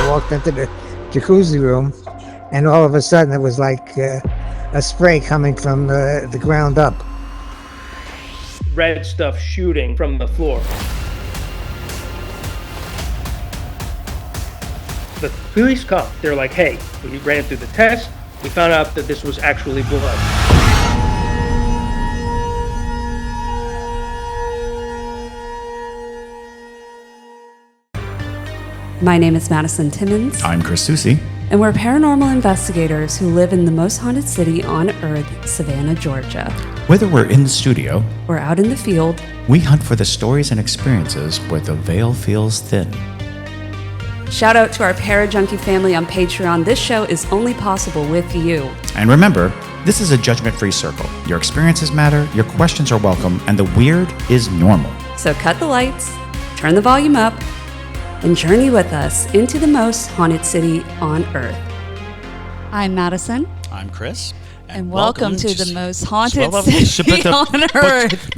walked into the jacuzzi room, and all of a sudden it was like a spray coming from the ground up. Red stuff shooting from the floor. The police come. They're like, hey, we ran through the test. We found out that this was actually blood. My name is Madison Timmons. I'm Chris Soucy. And we're paranormal investigators who live in the most haunted city on Earth, Savannah, Georgia. Whether we're in the studio or out in the field, we hunt for the stories and experiences where the veil feels thin. Shout out to our Parajunkie family on Patreon. This show is only possible with you. And remember, this is a judgment-free circle. Your experiences matter, your questions are welcome, and the weird is normal. So cut the lights, turn the volume up, and journey with us into the most haunted city on Earth. I'm Madison. I'm Chris. And welcome to the most haunted city on Earth.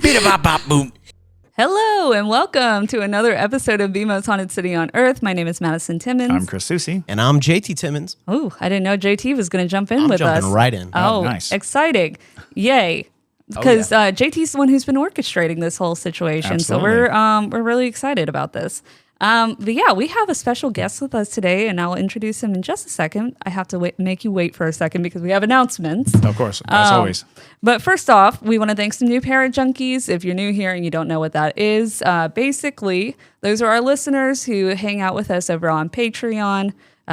Hello, and welcome to another episode of The Most Haunted City on Earth. My name is Madison Timmons. I'm Chris Soucy. And I'm JT Timmons. Oh, I didn't know JT was going to jump in with us. I'm jumping right in. Oh, nice. Exciting. Yay. Because JT's the one who's been orchestrating this whole situation. Absolutely. So we're really excited about this. But yeah, we have a special guest with us today, and I'll introduce him in just a second. I have to make you wait for a second because we have announcements. Of course, as always. But first off, we want to thank some new Parajunkies. If you're new here and you don't know what that is, basically, those are our listeners who hang out with us over on Patreon.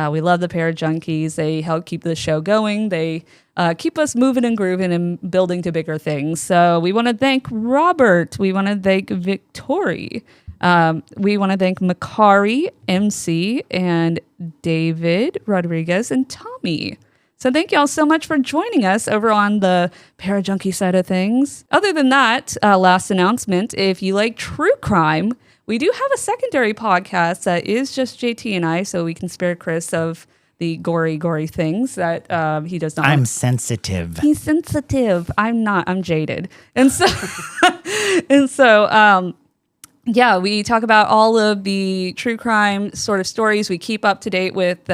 We love the Parajunkies. They help keep the show going. They keep us moving and grooving and building to bigger things. So we want to thank Robert. We want to thank Victoria. We want to thank Makari, MC, and David Rodriguez, and Tommy. So thank y'all so much for joining us over on the Parajunkie side of things. Other than that, last announcement, if you like true crime, we do have a secondary podcast that is just JT and I, so we can spare Chris of the gory things that he does not. I'm sensitive. He's sensitive. I'm not. I'm jaded. And so, yeah, we talk about all of the true crime sort of stories. We keep up to date with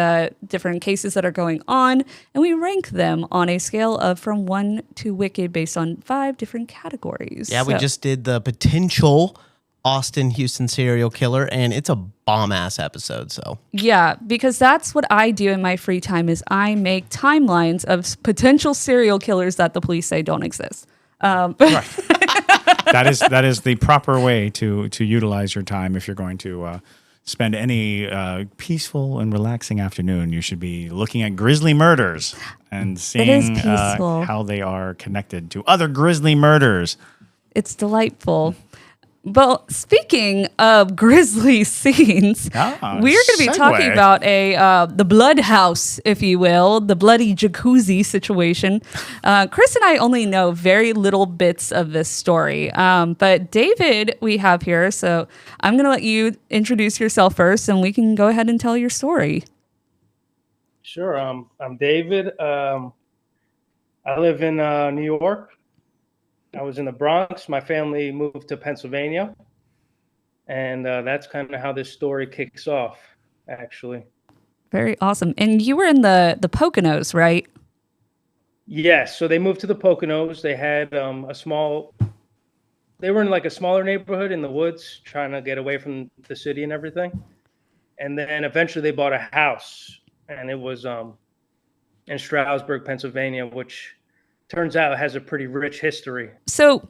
different cases that are going on, and we rank them on a scale of from 1 to wicked based on 5 different categories. Yeah, we just did the potential Austin Houston serial killer, and it's a bomb-ass episode. So yeah, because that's what I do in my free time is I make timelines of potential serial killers that the police say don't exist. Right. That is the proper way to utilize your time. If you're going to spend any peaceful and relaxing afternoon, you should be looking at grisly murders and seeing how they are connected to other grisly murders. It's delightful. Well, speaking of grisly scenes, we're going to be talking about the blood house, if you will, the Bloody Jacuzzi situation. Chris and I only know very little bits of this story, but David we have here, so I'm going to let you introduce yourself first, and we can go ahead and tell your story. Sure. I'm David. I live in New York. I was in the Bronx. My family moved to Pennsylvania. And that's kind of how this story kicks off, actually. Very awesome. And you were in the Poconos, right? Yes. So they moved to the Poconos. They had they were in like a smaller neighborhood in the woods, trying to get away from the city and everything. And then eventually they bought a house. And it was in Stroudsburg, Pennsylvania, which turns out it has a pretty rich history. So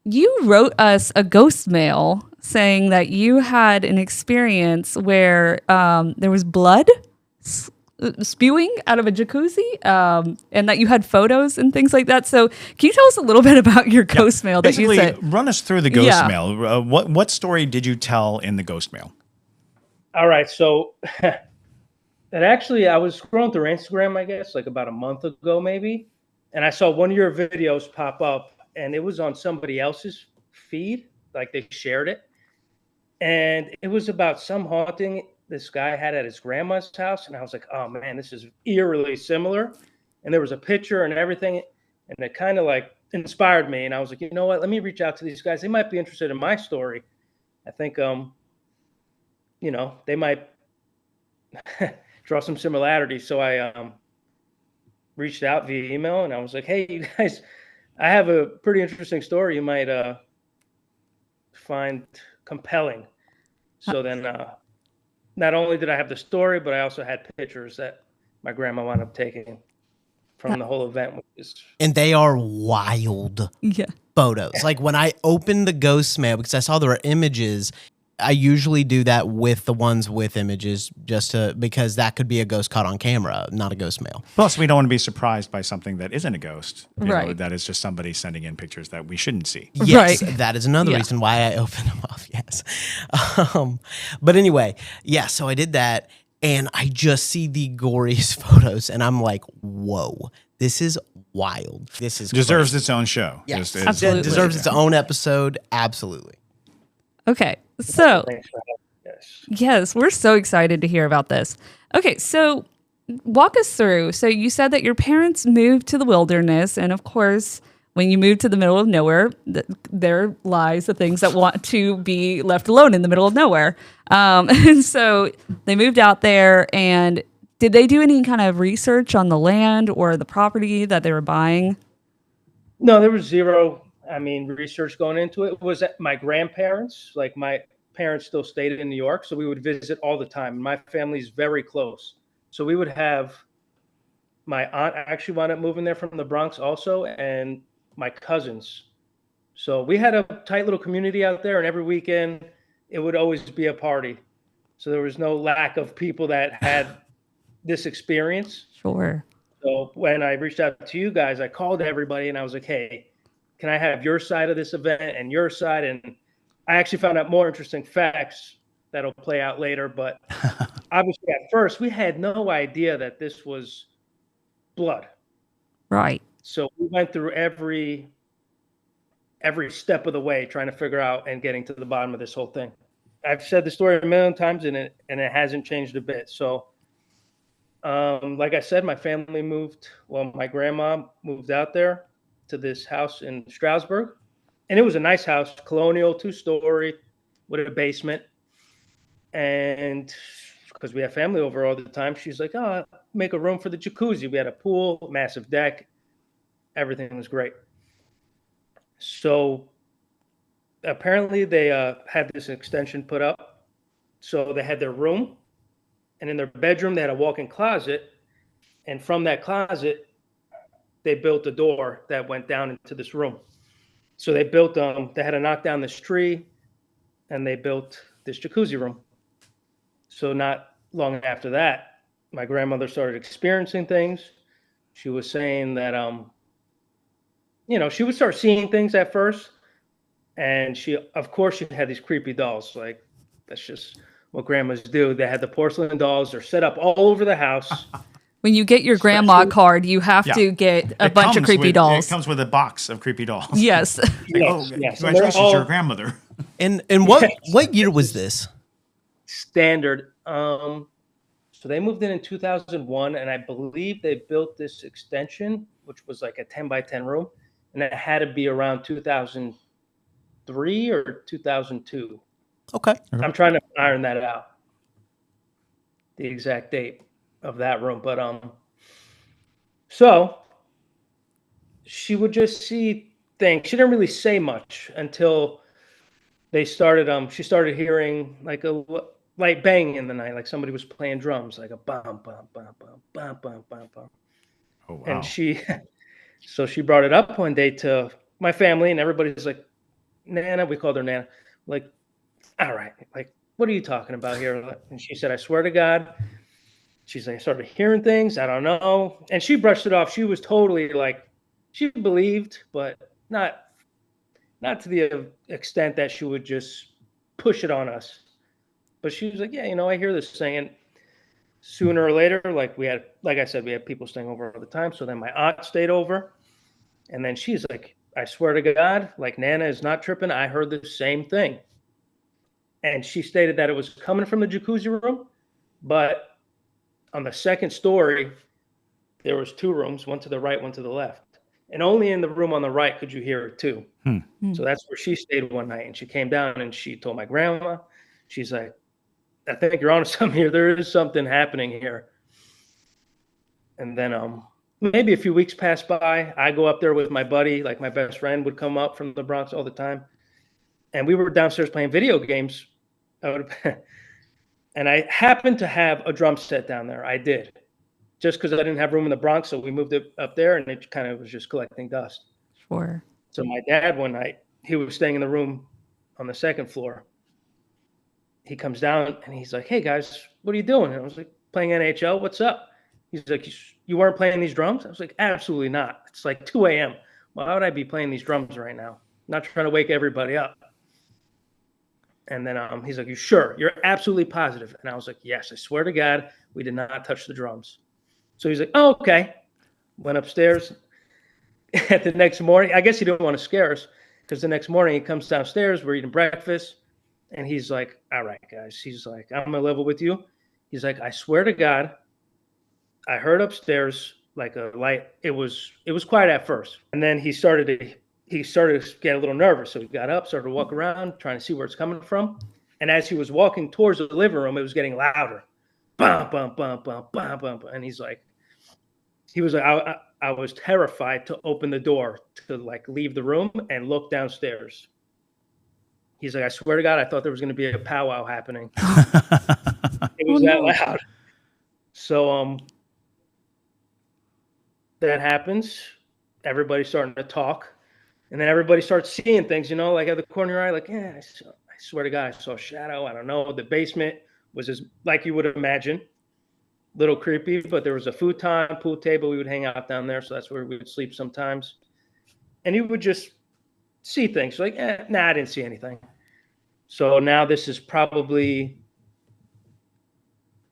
you wrote us a ghost mail saying that you had an experience where there was blood spewing out of a jacuzzi, and that you had photos and things like that. So can you tell us a little bit about your ghost mail that you said? Run us through the ghost mail. What story did you tell in the ghost mail? All right. So that actually, I was scrolling through Instagram, I guess, like about a month ago, maybe. And I saw one of your videos pop up, and it was on somebody else's feed, like they shared it. And it was about some haunting this guy had at his grandma's house. And I was like, oh man, this is eerily similar. And there was a picture and everything. And it kind of like inspired me. And I was like, you know what, let me reach out to these guys. They might be interested in my story. I think, they might draw some similarities. So I reached out via email and I was like, hey, you guys, I have a pretty interesting story you might find compelling. So then not only did I have the story, but I also had pictures that my grandma wound up taking from the whole event, which is And they are wild Yeah. photos. Like when I opened the ghost mail, because I saw there were images, I usually do that with the ones with images because that could be a ghost caught on camera, not a ghost mail. Plus, we don't want to be surprised by something that isn't a ghost. You know, Right. that is just somebody sending in pictures that we shouldn't see. Yes, Right. that is another Yeah. reason why I opened them up. Yes. But anyway, yeah, so I did that and I just see the goriest photos and I'm like, whoa, this is wild. This is Deserves crazy. its own show. Yes. Absolutely. Deserves its own episode. Absolutely. Okay. So, thanks for having us. yes, we're so excited to hear about this. Okay. So, walk us through. So, you said that your parents moved to the wilderness. And of course, when you move to the middle of nowhere, there lies the things that want to be left alone in the middle of nowhere. And so, they moved out there. And did they do any kind of research on the land or the property that they were buying? No, there was zero. I mean, research going into it. Was that my grandparents, like my parents still stayed in New York, so we would visit all the time. My family's very close. So we would have my aunt actually wound up moving there from the Bronx also, and my cousins. So we had a tight little community out there, and every weekend it would always be a party. So there was no lack of people that had this experience. Sure. So when I reached out to you guys, I called everybody and I was like, hey, can I have your side of this event and your side? And I actually found out more interesting facts that'll play out later. But obviously, at first, we had no idea that this was blood. Right. So we went through every step of the way trying to figure out and getting to the bottom of this whole thing. I've said the story a million times and it hasn't changed a bit. So like I said, my family my grandma moved out there to this house in Stroudsburg. And it was a nice house, colonial, 2-story with a basement. And because we have family over all the time, she's like, oh, make a room for the jacuzzi. We had a pool, massive deck. Everything was great. So apparently they had this extension put up. So they had their room. And in their bedroom, they had a walk-in closet. And from that closet, they built a door that went down into this room. So they built, they had to knock down this tree and they built this jacuzzi room. So not long after that, my grandmother started experiencing things. She was saying that, she would start seeing things at first. And of course, she had these creepy dolls. Like, that's just what grandmas do. They had the porcelain dolls. They're set up all over the house. When you get your grandma card, you have Yeah. to get a It bunch of comes creepy with- dolls. It comes with a box of creepy dolls. Yes. Like, Yes, oh, yes. And they're congratulations, all your grandmother. And what year was this? standard. So they moved in 2001, and I believe they built this extension, which was like a 10 by 10 room, and it had to be around 2003 or 2002. Okay. I'm trying to iron that out, the exact date of that room. But so she would just see things. She didn't really say much until they started. She started hearing like a light bang in the night, like somebody was playing drums, like a bum bum bum bum bum bum bum bum. Oh, wow. And so she brought it up one day to my family, and everybody's like, Nana, we called her Nana, like, all right, like, what are you talking about here? And she said, I swear to God. She's like, I started hearing things. I don't know. And she brushed it off. She was totally like, she believed, but not to the extent that she would just push it on us. But she was like, yeah, I hear this thing. And sooner or later, like I said, we had people staying over all the time. So then my aunt stayed over. And then she's like, I swear to God, like, Nana is not tripping. I heard the same thing. And she stated that it was coming from the jacuzzi room, but on the second story, there was 2 rooms, one to the right, one to the left. And only in the room on the right could you hear it too. So that's where she stayed one night. And she came down and she told my grandma, she's like, I think you're on something here. There is something happening here. And then maybe a few weeks pass by. I go up there with my buddy, like my best friend would come up from the Bronx all the time. And we were downstairs playing video games. And I happened to have a drum set down there. I did. Just because I didn't have room in the Bronx, so we moved it up there, and it kind of was just collecting dust. Sure. So my dad, one night, he was staying in the room on the second floor. He comes down, and he's like, "Hey, guys, what are you doing?" And I was like, "Playing NHL. What's up?" He's like, "You weren't playing these drums?" I was like, "Absolutely not. It's like 2 a.m. Why would I be playing these drums right now? I'm not trying to wake everybody up." And then he's like, "You sure? You're absolutely positive?" And I was like, "Yes, I swear to God, we did not touch the drums." So he's like, "Oh, okay." Went upstairs. At the next morning, I guess he didn't want to scare us, because the next morning he comes downstairs, we're eating breakfast, and he's like, "All right, guys." He's like, "I'm gonna level with you." He's like, "I swear to God, I heard upstairs like a light. It was quiet at first, and then he started to get a little nervous. So he got up, started to walk around, trying to see where it's coming from. And as he was walking towards the living room, it was getting louder. Bum, bum, bum, bum, bum, bum. And he was like, I was terrified to open the door to like leave the room and look downstairs. He's like, "I swear to God, I thought there was going to be a powwow happening." It was that loud. So that happens. Everybody's starting to talk. And then everybody starts seeing things, like at the corner of your eye, like, "Yeah, I swear to God, I saw a shadow." I don't know. The basement was as like you would imagine. Little creepy, but there was a futon, pool table. We would hang out down there, so that's where we would sleep sometimes. And you would just see things like, "Nah, I didn't see anything." So now this is probably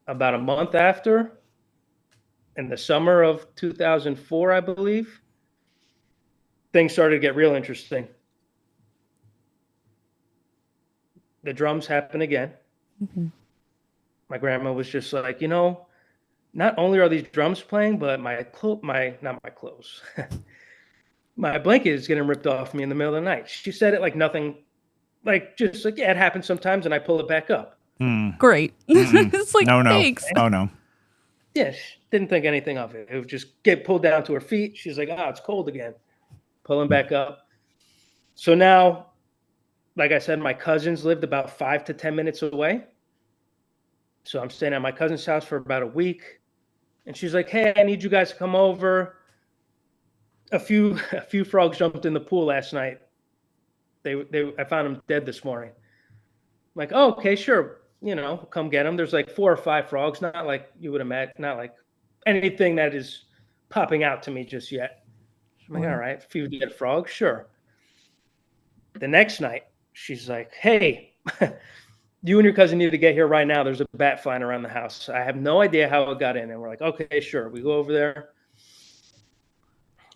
about a month after, in the summer of 2004, I believe, things started to get real interesting. The drums happened again. Mm-hmm. My grandma was just like, not only are these drums playing, but not my clothes. My blanket is getting ripped off me in the middle of the night. She said it like nothing, like just like, "Yeah, it happens sometimes," and I pull it back up. Great. It's like, No. thanks. Oh, no. Yeah, she didn't think anything of it. It would just get pulled down to her feet. She's like, "It's cold again." Pulling back up. So now, like I said, my cousins lived about 5 to 10 minutes away. So I'm staying at my cousin's house for about a week. And she's like, "Hey, I need you guys to come over. A few frogs jumped in the pool last night. I found them dead this morning." I'm like, "Oh, okay, sure. Come get them." There's like 4 or 5 frogs, not like you would imagine, not like anything that is popping out to me just yet. I'm like, "All right, a few dead frogs, sure." The next night, she's like, "Hey, you and your cousin need to get here right now. There's a bat flying around the house. I have no idea how it got in." And we're like, "Okay, sure." We go over there.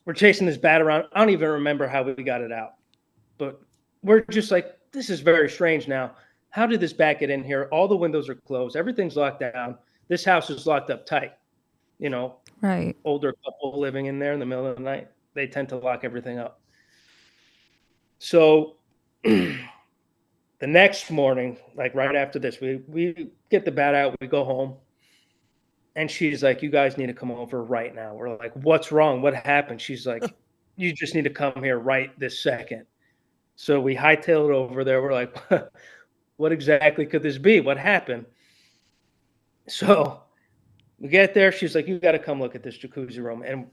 We're chasing this bat around. I don't even remember how we got it out. But we're just like, this is very strange now. How did this bat get in here? All the windows are closed. Everything's locked down. This house is locked up tight. Right. Older couple living in there in the middle of the night. They tend to lock everything up. So the next morning, like right after this, we get the bat out, we go home, and she's like, "You guys need to come over right now." We're like, "What's wrong? What happened?" She's like, "You just need to come here right this second." So we hightailed over there. We're like, "What exactly could this be? What happened?" So we get there. She's like, "You got to come look at this jacuzzi room." And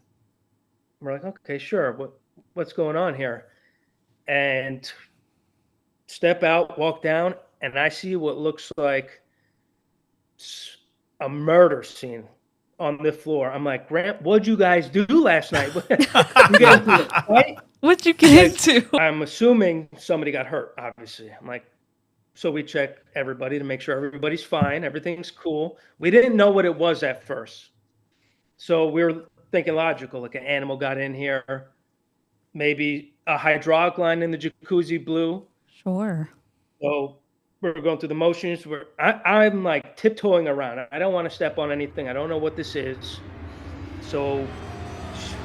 we're like, "Okay, sure. What's going on here?" And step out, walk down, and I see what looks like a murder scene on the floor. I'm like, "What'd you guys do last night?" You guys do a fight? What'd you get into? I'm assuming somebody got hurt, obviously. I'm like, so we check everybody to make sure everybody's fine. Everything's cool. We didn't know what it was at first. So we were thinking logical, like an animal got in here. Maybe a hydraulic line in the jacuzzi blew. Sure. So we're going through the motions. I'm like tiptoeing around. I don't want to step on anything. I don't know what this is. So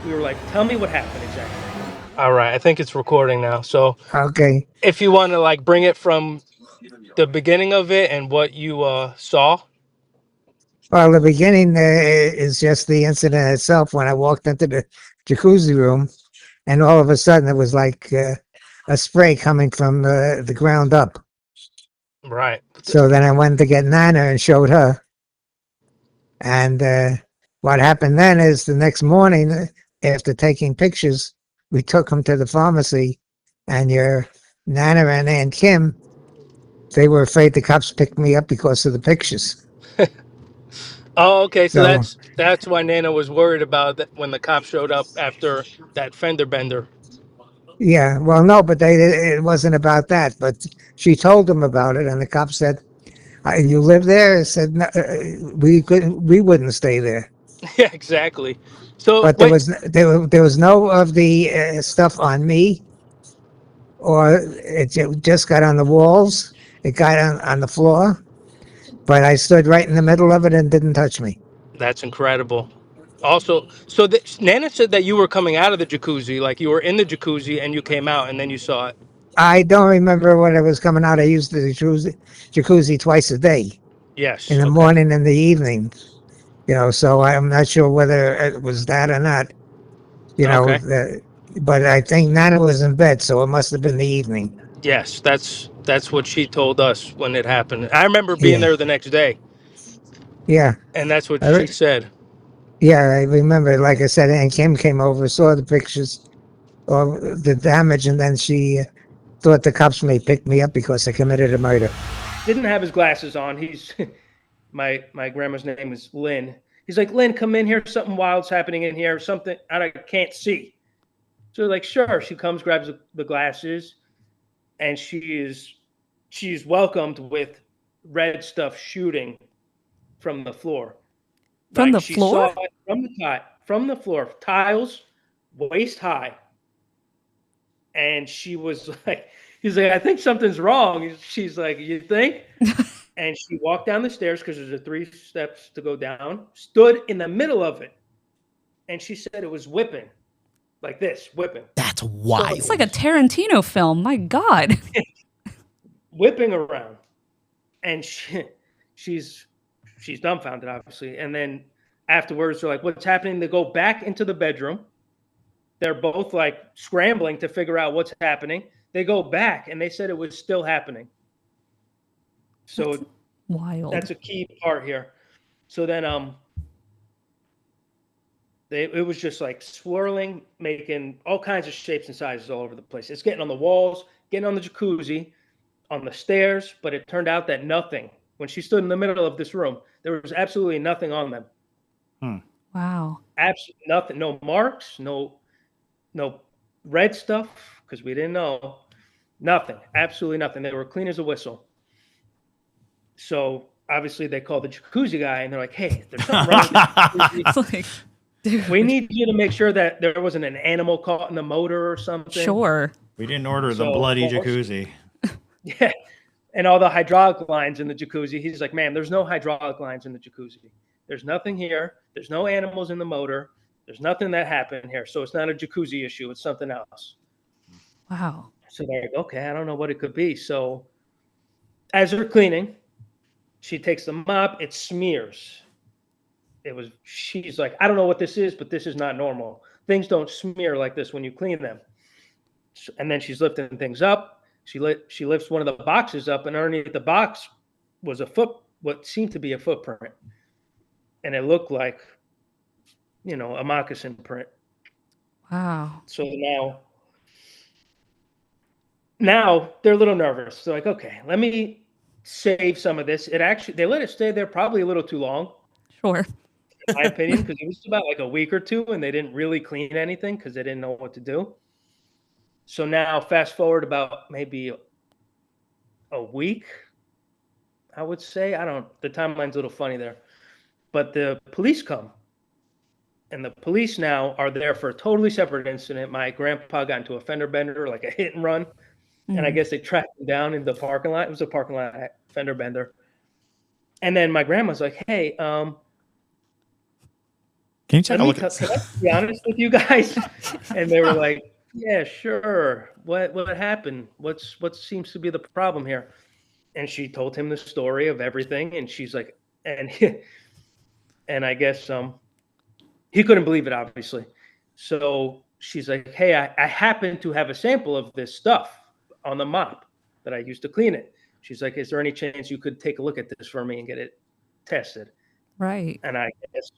we were like, "Tell me what happened exactly." All right. I think it's recording now. So Okay. if you want to like bring it from the beginning of it and what you saw? Well, the beginning is just the incident itself when I walked into the jacuzzi room, and all of a sudden it was like a spray coming from the ground up. Right. So then I went to get Nana and showed her. And what happened then is the next morning, after taking pictures, we took them to the pharmacy, and your Nana and Aunt Kim, they were afraid the cops picked me up because of the pictures. Oh, okay. So So that's why Nana was worried about that when the cops showed up after that fender bender. yeah, well, no, but it wasn't about that. But she told them about it, and the cop said, "You live there?" I said, no, we wouldn't stay there." Yeah, exactly. So But wait, there was no of the stuff on me, or it just got on the walls. It got on the floor, but I stood right in the middle of it and didn't touch me. that's incredible. Also, so Nana said that you were coming out of the jacuzzi, like you were in the jacuzzi and you came out and then you saw it. I don't remember when it was coming out. I used the jacuzzi twice a day, in Yes. the Okay. morning and the evening. So I'm not sure whether it was that or not. You know, Okay. the, but I think Nana was in bed, so it must have been the evening. Yes, that's what she told us when it happened. I remember being Yeah, there the next day, yeah, and that's what I she re- said. yeah. I remember. Like I said, Aunt Kim came over, saw the pictures of the damage, and then she thought the cops may pick me up because I committed a murder. Didn't have his glasses on. He's my grandma's name is Lynn. He's like, Lynn, come in here. Something wild's happening in here. Something I can't see. So like, sure. She comes, grabs the glasses, and she's welcomed with red stuff shooting from the floor. From Like the she saw floor? it from the floor, tiles waist high, and she was like, he's like, I think something's wrong. She's like, you think? And she walked down the stairs because there's a 3 steps to go down, stood in the middle of it, and she said it was whipping, like this, whipping. That's So It's like wild. a Tarantino film. My God. whipping around, and she's she's dumbfounded, obviously. And then afterwards, they're like, "What's happening?" They go back into the bedroom. They're both like scrambling to figure out what's happening. They go back, and they said it was still happening. So Wild. that's a key part here. So then, it was just like swirling, making all kinds of shapes and sizes all over the place. It's getting on the walls, getting on the jacuzzi, on the stairs, but it turned out that nothing. When she stood in the middle of this room, there was absolutely nothing on them. Wow. Absolutely nothing. No marks, no red stuff, because we didn't know. Nothing. Absolutely nothing. They were clean as a whistle. So obviously they called the jacuzzi guy and they're like, hey, there's something wrong with the jacuzzi. It's like, dude. We need you to make sure that there wasn't an animal caught in the motor or something. Sure. We didn't order the So, bloody well, jacuzzi. Yeah. And all the hydraulic lines in the jacuzzi. He's like, man, there's no hydraulic lines in the jacuzzi. There's nothing here. There's no animals in the motor. There's nothing that happened here. So it's not a jacuzzi issue. It's something else. Wow. So they're like, okay, I don't know what it could be. So as they're cleaning, she takes the mop. It smears. She's like, I don't know what this is, but this is not normal. Things don't smear like this when you clean them. And then she's lifting things up. She lifts one of the boxes up, and underneath the box was what seemed to be a footprint, and it looked like, a moccasin print. Wow. So now they're a little nervous. They're like, okay, let me save some of this. They let it stay there probably a little too long, Sure. in my opinion, because it was about like a week or two, and they didn't really clean anything because they didn't know what to do. So now, fast forward about maybe a week, I would say. The timeline's a little funny there. But the police come. And the police now are there for a totally separate incident. My grandpa got into a fender bender, like a hit and run. And I guess they tracked him down in the parking lot. It was a parking lot fender bender. And then my grandma's like, hey, Can you take a look at can I be honest with you guys? And they were like, yeah, sure. What happened? What seems to be the problem here? And she told him the story of everything. And she's like, and and I guess he couldn't believe it, obviously. So she's like, hey, I happen to have a sample of this stuff on the mop that I used to clean it. She's like, is there any chance you could take a look at this for me and get it tested? Right. And I guess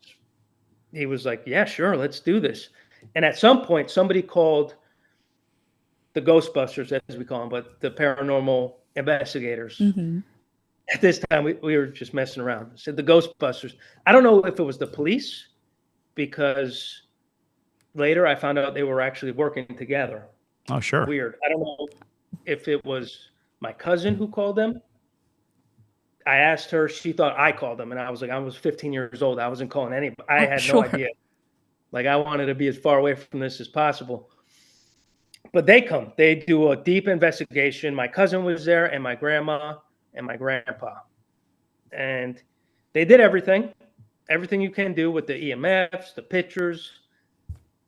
he was like, yeah, sure, let's do this. And at some point, somebody called the Ghostbusters, as we call them, but the paranormal investigators. Hmm. At this time, we were just messing around. I said the Ghostbusters. I don't know if it was the police, because later I found out they were actually working together. Oh, sure. Weird. I don't know if it was my cousin who called them. I asked her, she thought I called them, and I was like, I was 15 years old. I wasn't calling anybody. I had no Sure. idea. Like, I wanted to be as far away from this as possible. But they come. They do a deep investigation. My cousin was there, and my grandma and my grandpa. And they did everything you can do with the EMFs, the pictures,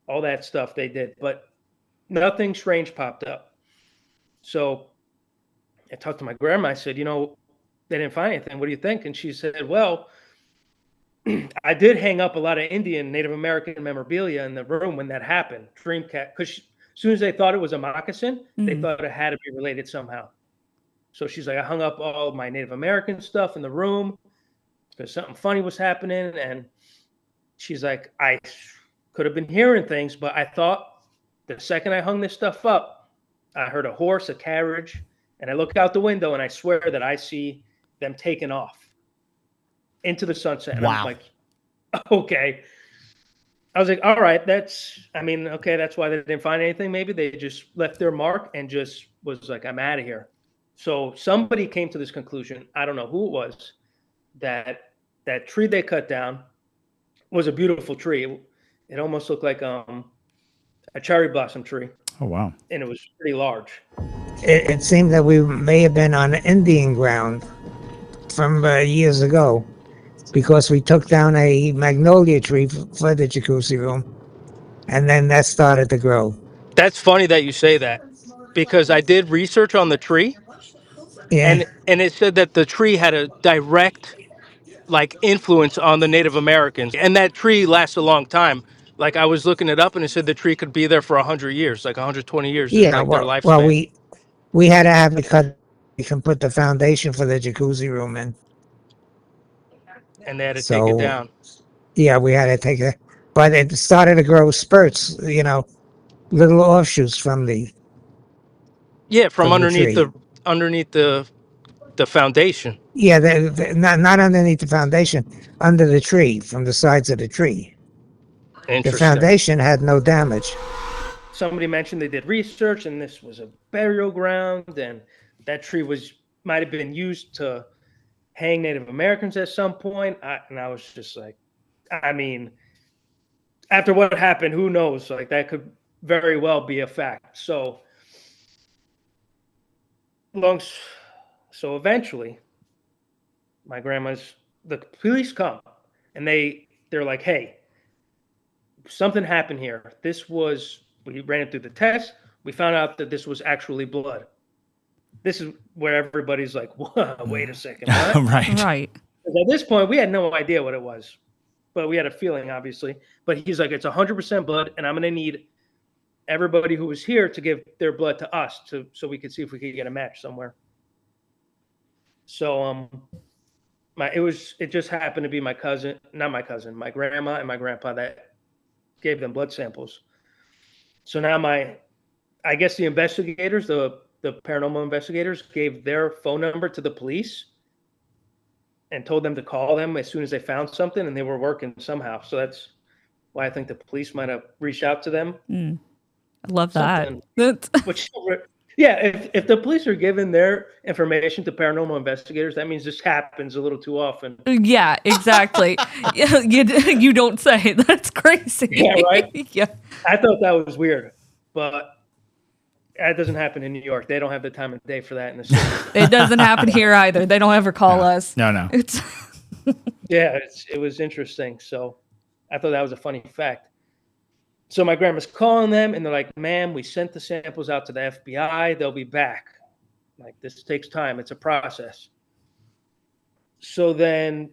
all that stuff they did. But nothing strange popped up. So I talked to my grandma. I said, they didn't find anything. What do you think? And she said, well, I did hang up a lot of Indian, Native American memorabilia in the room when that happened. Dreamcat, because as soon as they thought it was a moccasin, they thought it had to be related somehow. So she's like, I hung up all my Native American stuff in the room because something funny was happening. And she's like, I could have been hearing things, but I thought the second I hung this stuff up, I heard a horse, a carriage, and I look out the window and I swear that I see them taking off into the sunset. And Wow. I'm like, okay. I was like, all right, that's why they didn't find anything. Maybe they just left their mark and just was like, I'm out of here. So somebody came to this conclusion, I don't know who it was, that tree they cut down was a beautiful tree. It almost looked like a cherry blossom tree. Oh, wow. And it was pretty large. It seemed that we may have been on Indian ground from years ago, because we took down a magnolia tree for the jacuzzi room, and then that started to grow. That's funny that you say that, because I did research on the tree, Yeah, and it said that the tree had a direct influence on the Native Americans, and that tree lasts a long time. Like, I was looking it up, and it said the tree could be there for 100 years, like 120 years is yeah. like their Well, lifespan. we had to have it cut. We can put the foundation for the jacuzzi room in. And they had to take it So down. yeah, we had to take it, but it started to grow spurts. Little offshoots from the Yeah, from from the underneath the foundation. Yeah, not underneath the foundation, under the tree, from the sides of the tree. The Interesting. foundation had no damage. Somebody mentioned they did research, and this was a burial ground, and that tree might have been used to hang Native Americans at some point. And I was just like, I mean, after what happened, who knows? Like, that could very well be a fact. So eventually, the police come, and they're like, hey, something happened here. We ran it through the test. We found out that this was actually blood. This is where everybody's like, wait a second. What? Right. Right. 'Cause at this point, we had no idea what it was, but we had a feeling, obviously. But he's like, it's 100% blood, and I'm going to need everybody who was here to give their blood to us so we could see if we could get a match somewhere. So it just happened to be my grandma and my grandpa that gave them blood samples. So now I guess the investigators, the paranormal investigators, gave their phone number to the police and told them to call them as soon as they found something, and they were working somehow. So that's why I think the police might have reached out to them. I love that. Something. That's Which, yeah, if the police are giving their information to paranormal investigators, that means this happens a little too often. yeah, exactly. You don't say. That's crazy. Yeah, right? Yeah. I thought that was weird, but that doesn't happen in New York. They don't have the time of day for that in the city. It doesn't happen here either. They don't ever call us. No. It's Yeah, it was interesting. So I thought that was a funny fact. So my grandma's calling them, and they're like, ma'am, we sent the samples out to the FBI. They'll be back. Like, this takes time. It's a process. So then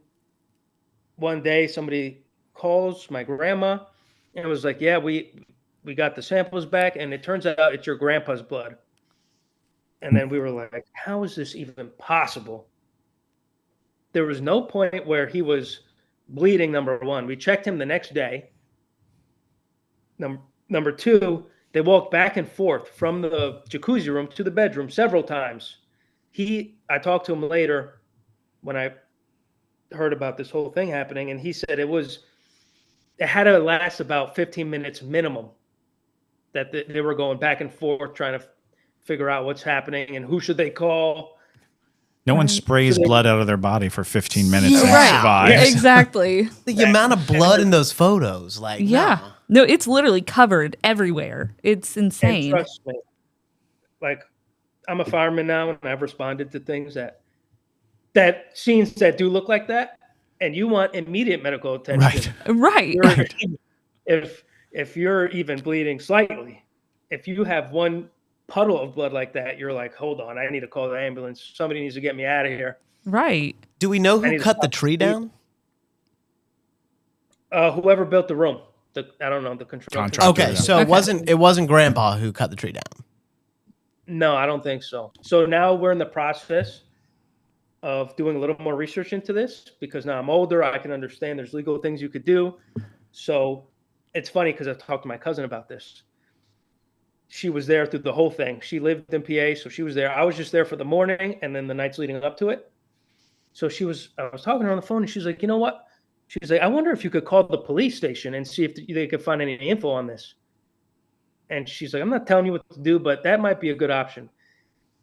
one day somebody calls my grandma and was like, yeah, we got the samples back, and it turns out it's your grandpa's blood. And then we were like, how is this even possible? There was no point where he was bleeding, number one. We checked him the next day. Number two, they walked back and forth from the jacuzzi room to the bedroom several times. I talked to him later when I heard about this whole thing happening, and he said it had to last about 15 minutes minimum, that they were going back and forth trying to figure out what's happening and who should they call. No one sprays blood out of their body for 15 minutes and Right. survives. Yes. Exactly. The amount of blood in those photos, like, Yeah. nah. No, it's literally covered everywhere. It's And insane. trust me, like, I'm a fireman now, and I've responded to things that scenes that do look like that, and you want immediate medical attention. Right. Right. If you're even bleeding slightly, if you have one puddle of blood like that, you're like, hold on, I need to call the ambulance. Somebody needs to get me out of here. Right. Do we know I who need to cut the stop tree down? Whoever built the room, I don't know, the control. Contractor. Okay, Yeah. so Okay. it wasn't Grandpa who cut the tree down. No, I don't think so. So now we're in the process of doing a little more research into this, because now I'm older. I can understand there's legal things you could do. So it's funny because I've talked to my cousin about this. She was there through the whole thing. She lived in PA, so she was there. I was just there for the morning and then the nights leading up to it. So I was talking to her on the phone, and she's like, you know what? She's like, I wonder if you could call the police station and see if they could find any info on this. And she's like, I'm not telling you what to do, but that might be a good option.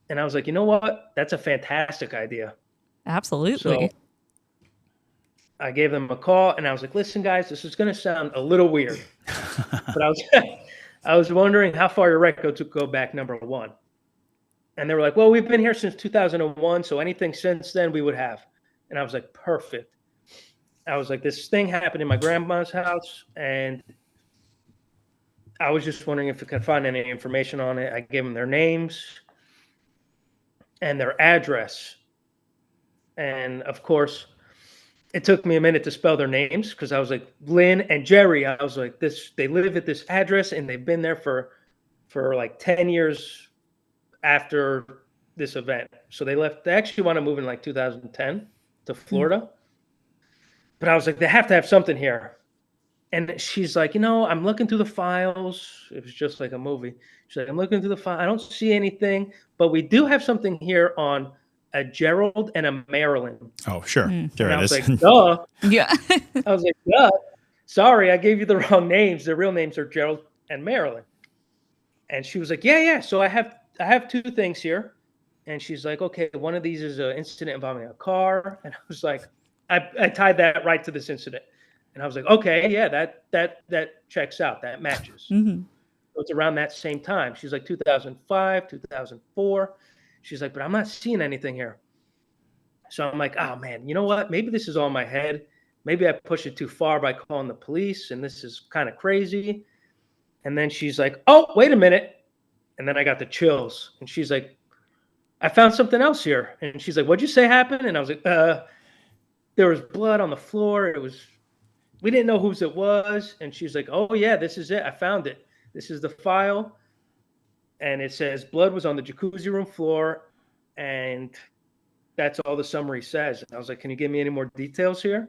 And I was like, you know what? That's a fantastic idea. Absolutely. So I gave them a call, and I was like, listen, guys, this is going to sound a little weird, but I was wondering how far your record to go back, number one. And they were like, well, we've been here since 2001, so anything since then we would have. And I was like, perfect. I was like, this thing happened in my grandma's house, and I was just wondering if we could find any information on it. I gave them their names and their address. And of course, it took me a minute to spell their names, because I was like, Lynn and Jerry. I was like, they live at this address, and they've been there for like 10 years after this event. So they actually want to move in like 2010 to Florida. But I was like, they have to have something here. And she's like, I'm looking through the files. It was just like a movie. She's like, I'm looking through the file. I don't see anything, but we do have something here on a Gerald and a Marilyn. Oh, sure. There And I it was is. like, duh. Yeah. I was like, duh. Sorry, I gave you the wrong names. Their real names are Gerald and Marilyn. And she was like, yeah. So I have two things here. And she's like, okay, one of these is an incident involving a car. And I was like, I tied that right to this incident. And I was like, okay, yeah, that checks out. That matches. Mhm. So it's around that same time. She's like 2005, 2004. She's like, but I'm not seeing anything here. So I'm like, oh man, you know what? Maybe this is all in my head. Maybe I pushed it too far by calling the police, and this is kind of crazy. And then she's like, oh, wait a minute. And then I got the chills. And she's like, I found something else here. And she's like, what'd you say happened? And I was like, there was blood on the floor. We didn't know whose it was. And she's like, oh yeah, this is it. I found it. This is the file. And it says blood was on the jacuzzi room floor. And that's all the summary says. And I was like, can you give me any more details here?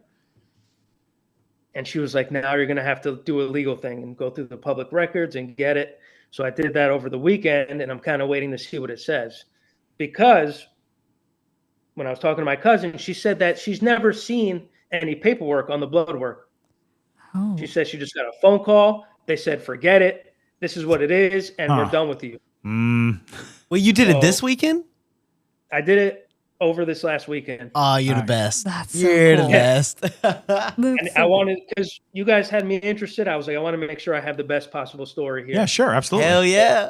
And she was like, now you're going to have to do a legal thing and go through the public records and get it. So I did that over the weekend, and I'm kind of waiting to see what it says. Because when I was talking to my cousin, she said that she's never seen any paperwork on the blood work. Oh. She said she just got a phone call. They said, forget it. This is what it is, and we're done with you. Well, you did it So- this weekend? I did it over this last weekend. Oh, you're the Nice. best. That's so You're cool. the best. That's And so I wanted, because you guys had me interested, I was like, I want to make sure I have the best possible story here. Yeah, sure. Absolutely. Hell yeah.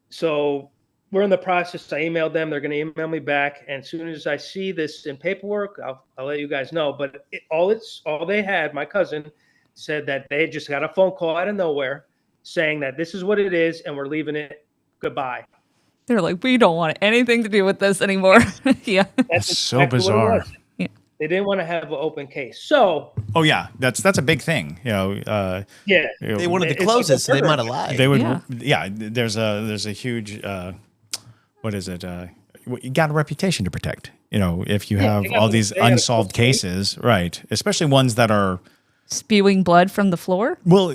So we're in the process. I emailed them. They're going to email me back. And as soon as I see this in paperwork, I'll let you guys know. But all they had, my cousin said that they just got a phone call out of nowhere saying that this is what it is and we're leaving it. Goodbye. They're like, we don't want anything to do with this anymore. Yeah. That's so exactly what it bizarre. was. Yeah. They didn't want to have an open case. So Oh yeah, that's a big thing. yeah, They wanted to It's close like it, so they a might have murder. lied. They would, Yeah. yeah. There's a huge, what is it? You got a reputation to protect. If you have all these they got a unsolved cold case. cases, right? Especially ones that are, Spewing blood from the floor. well,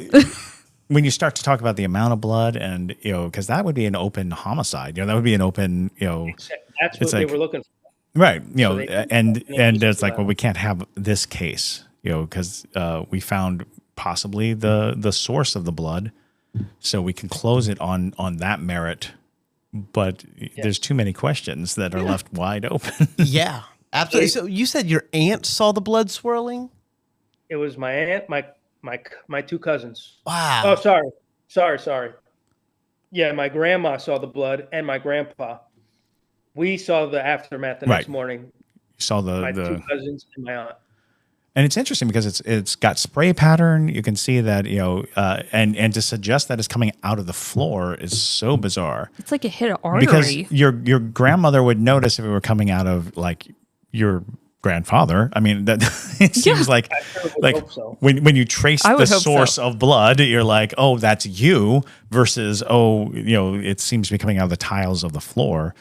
when you start to talk about the amount of blood, and because that would be an open homicide. That would be an open, That's what It's they like- were looking for. right? So they- And it's like, Yeah. well, we can't have this case, because we found possibly the source of the blood, so we can close it on that merit. But there's too many questions that are left wide open. Yeah, absolutely. So you said your aunt saw the blood swirling? It was my aunt, my two cousins. Wow. Oh, sorry. Yeah, my grandma saw the blood, and my grandpa. We saw the aftermath the next Right. morning. You saw My the two cousins and my aunt. and it's interesting because it's got spray pattern. You can see that, and to suggest that it's coming out of the floor is so bizarre. It's like it hit an artery. Because your grandmother would notice if it were coming out of like your grandfather. I mean, that it seems like would hope so. when you trace I the would hope source so. of blood, you're like, oh, that's you, versus it seems to be coming out of the tiles of the floor.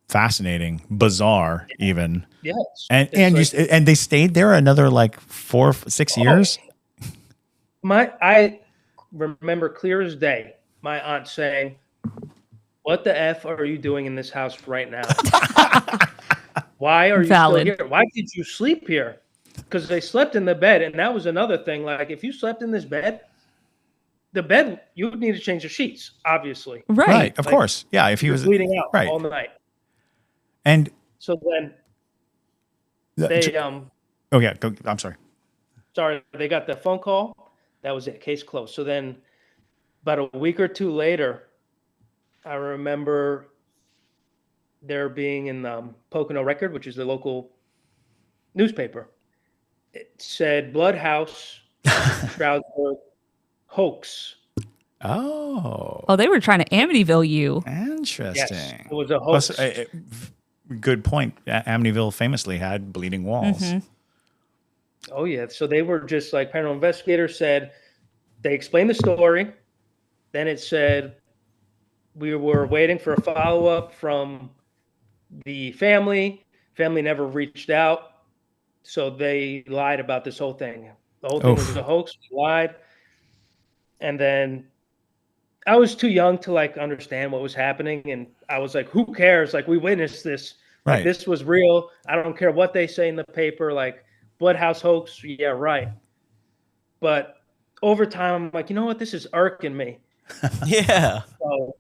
Fascinating, bizarre, even. Yes. And It's and they stayed there another like 4-6 years. I remember clear as day my aunt saying, "What the F are you doing in this house right now? Why are you Valid. still here? Why did you sleep here?" Because they slept in the bed, and that was another thing. Like, if you slept in this bed, the bed, you would need to change the sheets, obviously. right. Of Like, course. Yeah, if he He was was bleeding out right. all night. And So then they I'm sorry. sorry, they got the phone call. That was it. Case closed. So then, about a week or two later, I remember there being in Pocono Record, which is the local newspaper. It said Blood House, Stroudsburg, hoax. Oh, Oh, they were trying to Amityville you. interesting. Yes, it was a hoax. Plus, good point. Amityville famously had bleeding walls. Mhm. Oh yeah. So they were just like, paranormal investigators said, they explained the story. Then it said we were waiting for a follow-up from the family. Family never reached out. So they lied about this whole thing. The whole thing was a hoax. We lied. And then I was too young to like understand what was happening. And I was like, who cares? Like, we witnessed this. Like, Right. this was real. I don't care what they say in the paper. Like, Bloodhouse hoax. Yeah, right. But over time, I'm like, you know what? This is irking me. Yeah. So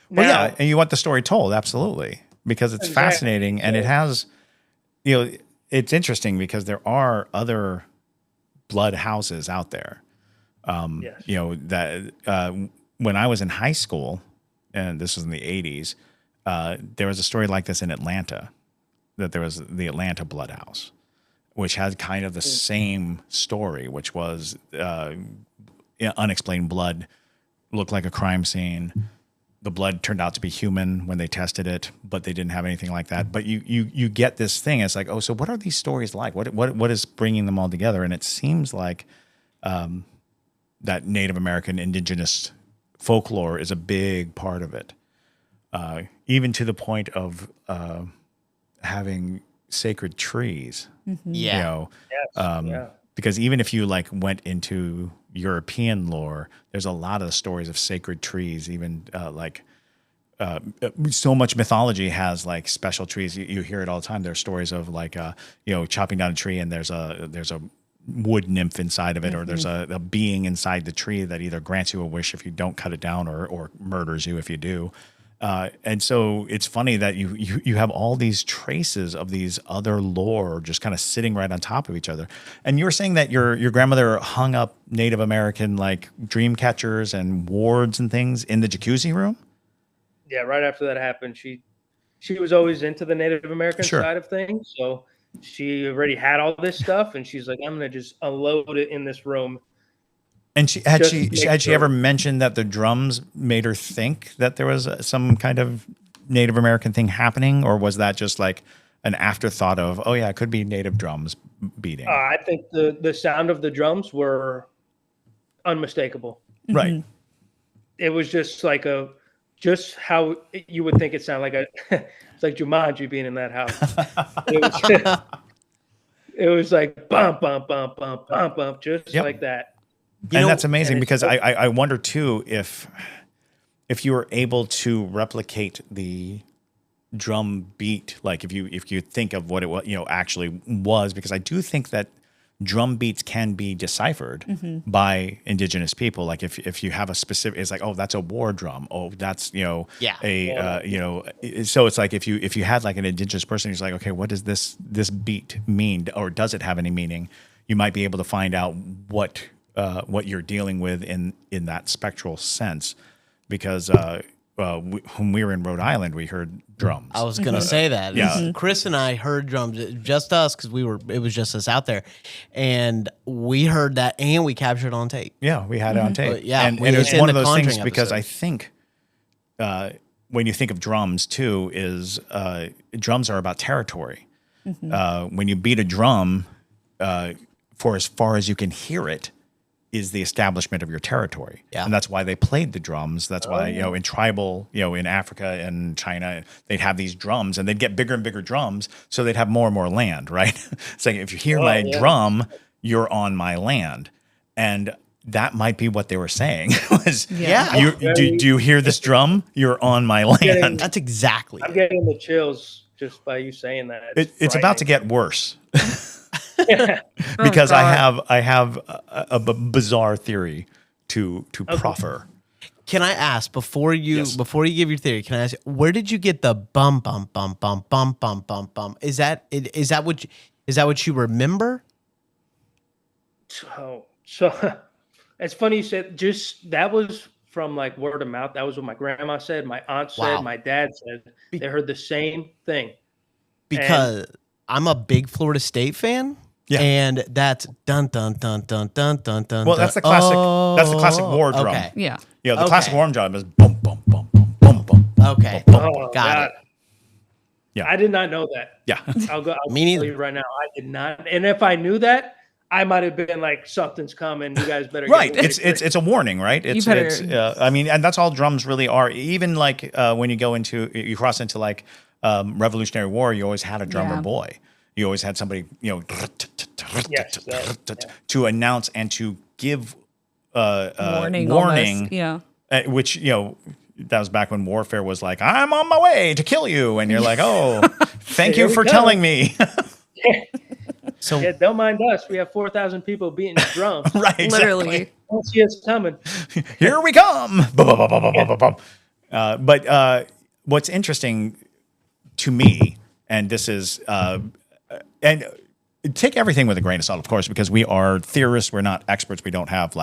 Well, now, yeah, and you want the story told, absolutely, because it's Exactly. fascinating, and it has, it's interesting because there are other blood houses out there. Yes. That when I was in high school, and this was in the 80s, there was a story like this in Atlanta, that there was the Atlanta Blood House, which had kind of the same story, which was unexplained blood, looked like a crime scene. The blood turned out to be human when they tested it, but they didn't have anything like that. But you get this thing. It's like, oh, so what are these stories like? What is bringing them all together? And it seems like that Native American indigenous folklore is a big part of it, even to the point of having sacred trees. Yeah. yeah. Because even if you like went into European lore, there's a lot of stories of sacred trees. Even so much mythology has like special trees. You hear it all the time. There's stories of like chopping down a tree and there's a wood nymph inside of it, or there's a being inside the tree that either grants you a wish if you don't cut it down, or murders you if you do. And so it's funny that you have all these traces of these other lore just kind of sitting right on top of each other. And you were saying that your grandmother hung up Native American like dream catchers and wards and things in the jacuzzi room. Yeah, right after that happened, she was always into the Native American Sure. side of things. So she already had all this stuff, and she's like, I'm gonna just unload it in this room. And Just to make had she sure. ever mentioned that the drums made her think that there was some kind of Native American thing happening, or was that just like an afterthought of, oh yeah, it could be native drums beating? I think the sound of the drums were unmistakable. Right. It was just like just how you would think it sounded like it's like Jumanji being in that house. It was like bump, bump, bump, bump, bump, bump, just Yep. like that. And that's amazing and it's because so- I wonder too if you were able to replicate the drum beat, like if you think of what it was, actually was, because I do think that drum beats can be deciphered by indigenous people. Like if you have a specific, it's like, oh, that's a war drum. Oh, that's so it's like if you had like an indigenous person who's like, okay, what does this beat mean, or does it have any meaning? You might be able to find out what you're dealing with in that spectral sense, because when we were in Rhode Island, we heard drums. I was gonna say that. Yeah. Chris and I heard drums, just us, because it was just us out there, and we heard that, and we captured it on tape. Yeah, we had it on tape. Yeah, and we- it was it's in one of the those things Conjuring because episode. I think when you think of drums too, is drums are about territory. When you beat a drum, for as far as you can hear it, is the establishment of your territory. Yeah. And that's why they played the drums. That's why, in tribal, in Africa and China, they'd have these drums and they'd get bigger and bigger drums. So they'd have more and more land, right? It's like, if you hear my drum, you're on my land. And that might be what they were saying was, Yeah. do you hear this drum? You're on my land. That's exactly I'm it. getting the chills just by you saying that. It's about to get worse. get. Because God. I have a bizarre theory to proffer. Can I ask before you Yes. give your theory? Can I ask, where did you get the bum bum bum bum bum bum bum bum? Is that what you remember? So it's funny you said, just that was from like word of mouth. That was what my grandma said, my aunt said, Wow. my dad said. They heard the same thing. Because I'm a big Florida State fan. Yeah. And that's dun dun dun dun dun dun dun. Well, that's the classic. That's the classic war drum. Okay. Yeah. Yeah, the Okay. classic war drum is boom, boom, boom, boom, boom, boom. Okay. Oh, Got it. Yeah. I did not know that. Yeah. I'll Me tell neither. you right now. I did not. And if I knew that, I might have been like, something's coming. You guys better Right. get ready It's a warning, right? It's better- I mean, and that's all drums really are. Even like when you cross into like Revolutionary War, you always had a drummer Yeah. boy. You always had somebody, Yes, to announce and to give Warning. warning, Almost. Yeah. which that was back when warfare was like, I'm on my way to kill you, and you're like, oh, thank Here you we for go. telling me. So Yeah, don't mind us. We have 4,000 people beating drums. Right, exactly. Literally. Don't see us coming. Here we come. Bum, bum, bum, bum, bum, bum, bum. But what's interesting to me, and this is, and take everything with a grain of salt, of course, because we are theorists. We're not experts. We don't have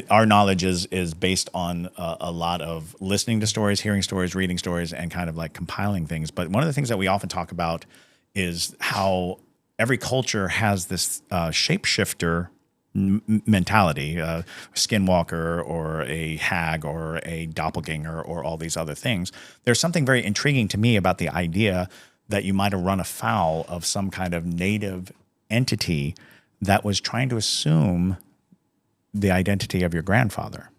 our knowledge is based on a lot of listening to stories, hearing stories, reading stories, and kind of like compiling things. But one of the things that we often talk about is how every culture has this shapeshifter mentality, a skinwalker or a hag or a doppelganger or all these other things. There's something very intriguing to me about the idea that you might have run afoul of some kind of native entity that was trying to assume the identity of your grandfather.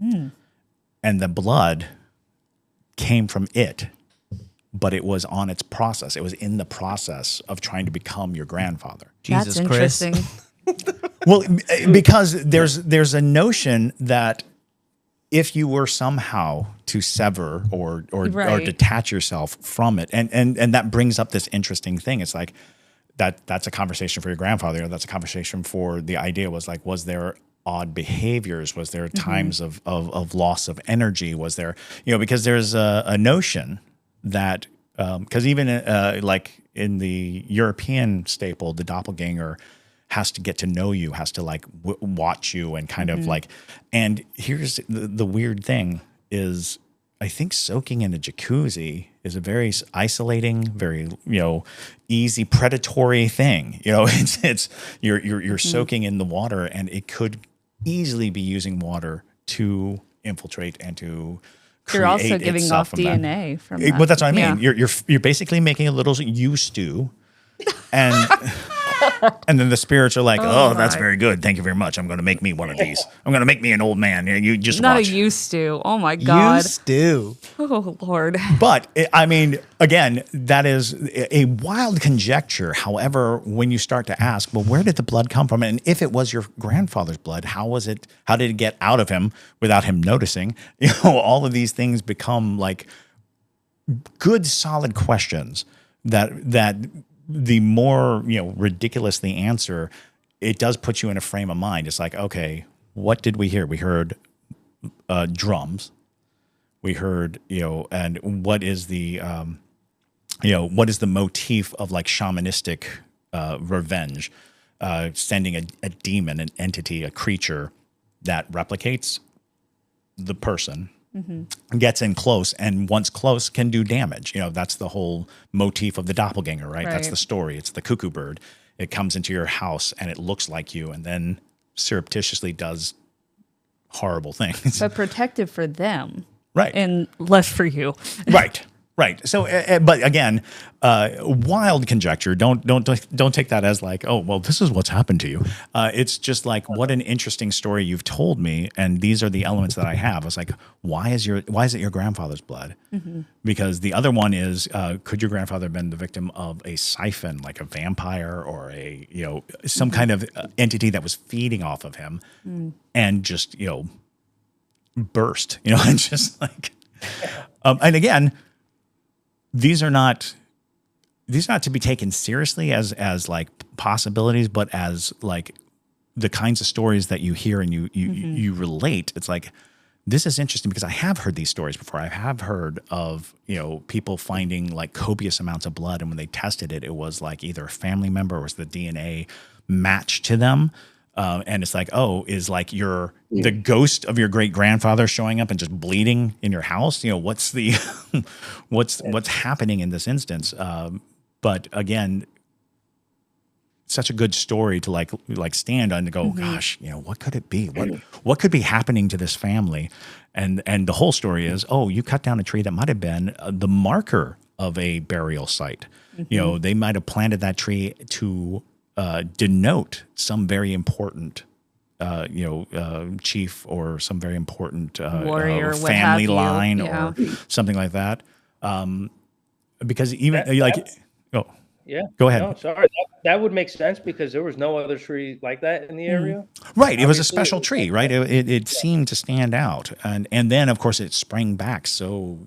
And the blood came from it, but it was on its process. It was in the process of trying to become your grandfather. Jesus That's Christ. interesting. Well, because there's a notion that if you were somehow to sever or Right. detach yourself from it, and that brings up this interesting thing. It's like that's a conversation for your grandfather. Or that's a conversation for the idea was like, was there odd behaviors? Was there times of loss of energy? Was there, because there's a notion that because even like in the European staple, the doppelganger has to get to know you, has to like watch you and kind of like, and here's the weird thing is I think soaking in a jacuzzi is a very isolating, very, easy predatory thing. It's you're soaking in the water and it could easily be using water to infiltrate and to create You're also giving itself off from that. DNA from that. But that's what I mean. Yeah. You're basically making a little you stew, and and then the spirits are like, oh, that's my. very good. Thank you very much. I'm going to make me one of these. I'm going to make me an old man. You just Not watch. a used to. Oh my God. Used to. Oh Lord. But I mean, again, that is a wild conjecture. However, when you start to ask, well, where did the blood come from? And if it was your grandfather's blood, how was it? How did it get out of him without him noticing? You know, all of these things become like good, solid questions that the more, you know, ridiculous the answer, it does put you in a frame of mind. It's like, okay, what did we hear? We heard drums. We heard, you know, and what is the, you know, what is the motif of like shamanistic revenge? Sending a demon, an entity, a creature that replicates the person, gets in close, and once close can do damage. You know, that's the whole motif of the doppelganger, right? That's Right. the story. It's the cuckoo bird. It comes into your house and it looks like you, and then surreptitiously does horrible things. But protective for them Right. and less for you. Right. Right. So, but again, wild conjecture. Don't take that as like, oh, well, this is what's happened to you. It's just like, what an interesting story you've told me, and these are the elements that I have. It's like, why is it your grandfather's blood? Because the other one is, could your grandfather have been the victim of a siphon, like a vampire or a, you know, some kind of entity that was feeding off of him, and just, you know, burst, you know, and just like, and again. These are not to be taken seriously as like possibilities, but as like the kinds of stories that you hear and you relate. It's like, this is interesting because I have heard these stories before. I have heard of, you know, people finding like copious amounts of blood, and when they tested it, it was like either a family member or was the DNA matched to them. And it's like, oh, is like the ghost of your great grandfather showing up and just bleeding in your house? You know, what's the what's happening in this instance? But again, such a good story to like stand on to go, gosh, you know, what could it be? What could be happening to this family? And the whole story is, oh, you cut down a tree that might have been the marker of a burial site. You know, they might have planted that tree to denote some very important, chief or some very important Warrior, what family have you. line Yeah. or something like that. Because even Yeah. Go ahead. No, sorry. That would make sense because there was no other tree like that in the area. Right. It was a Obviously, special tree, right? It seemed to stand out. And then, of course, it sprang back so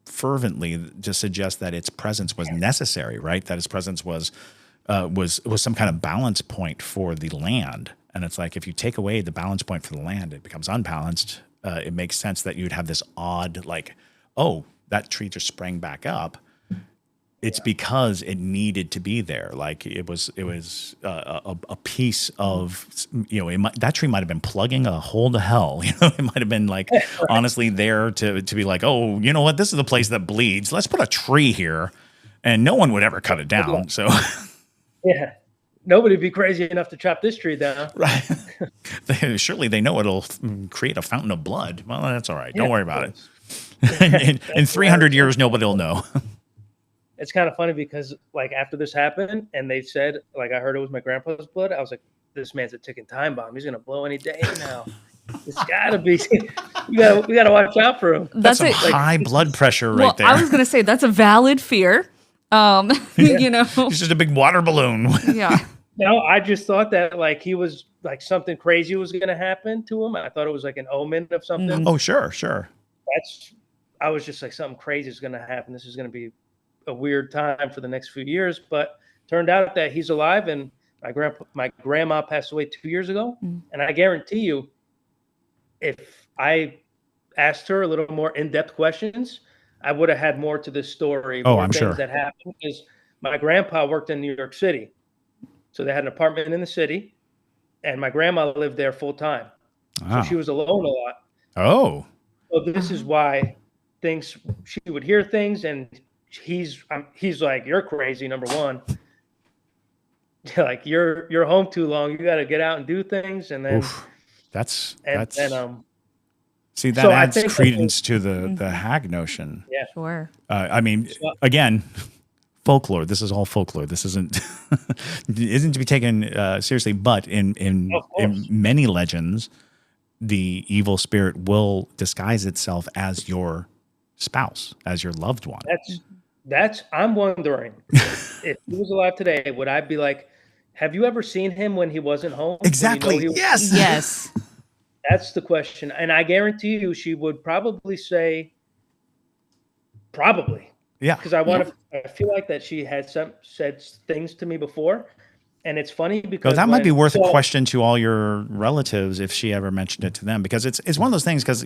fervently to suggest that its presence was necessary, right? That its presence was some kind of balance point for the land. And it's like, if you take away the balance point for the land, it becomes unbalanced. It makes sense that you'd have this odd, like, oh, that tree just sprang back up. It's because it needed to be there. Like it was a piece of, you know, that tree might have been plugging a hole to hell. You know, it might have been like honestly there to be like, oh, you know what? This is the place that bleeds. Let's put a tree here, and no one would ever cut it down. So, Yeah. Nobody'd be crazy enough to chop this tree down. right? Surely they know it'll create a fountain of blood. Well, that's all right. Don't worry about it. In 300 years, nobody will know. It's kind of funny because like after this happened and they said, like, I heard it was my grandpa's blood. I was like, this man's a ticking time bomb. He's going to blow any day now. It's gotta be, we gotta watch out for him. That's some it. high blood pressure Well, right there. I was going to say that's a valid fear. You know, It's just a big water balloon. yeah. No, I just thought that like he was like something crazy was going to happen to him. I thought it was like an omen of something. Oh, sure. I was just like, something crazy is going to happen. This is going to be a weird time for the next few years. But turned out that he's alive, and my grandma passed away 2 years ago. And I guarantee you, if I asked her a little more in-depth questions, I would have had more to this story. Oh, more I'm things sure. that happened because my grandpa worked in New York City. So they had an apartment in the city, and my grandma lived there full time. Wow. So she was alone a lot. Oh, So this is why she would hear things, and he's like, you're crazy, number one. Like you're home too long. You got to get out and do things. And then And that's then see, that so I adds think credence to the hag notion. yeah. Sure. I mean, So- again, folklore. This is all folklore. This isn't isn't to be taken seriously. But in Of course. many legends, the evil spirit will disguise itself as your spouse, as your loved one. That's I'm wondering if he was alive today, would I be like, have you ever seen him when he wasn't home? When you know Exactly. he was- Yes. Yes. That's the question. And I guarantee you she would probably say probably. Yeah. Because I feel like that she had said things to me before. And it's funny So because that might be worth a so- question to all your relatives if she ever mentioned it to them, because it's one of those things. Because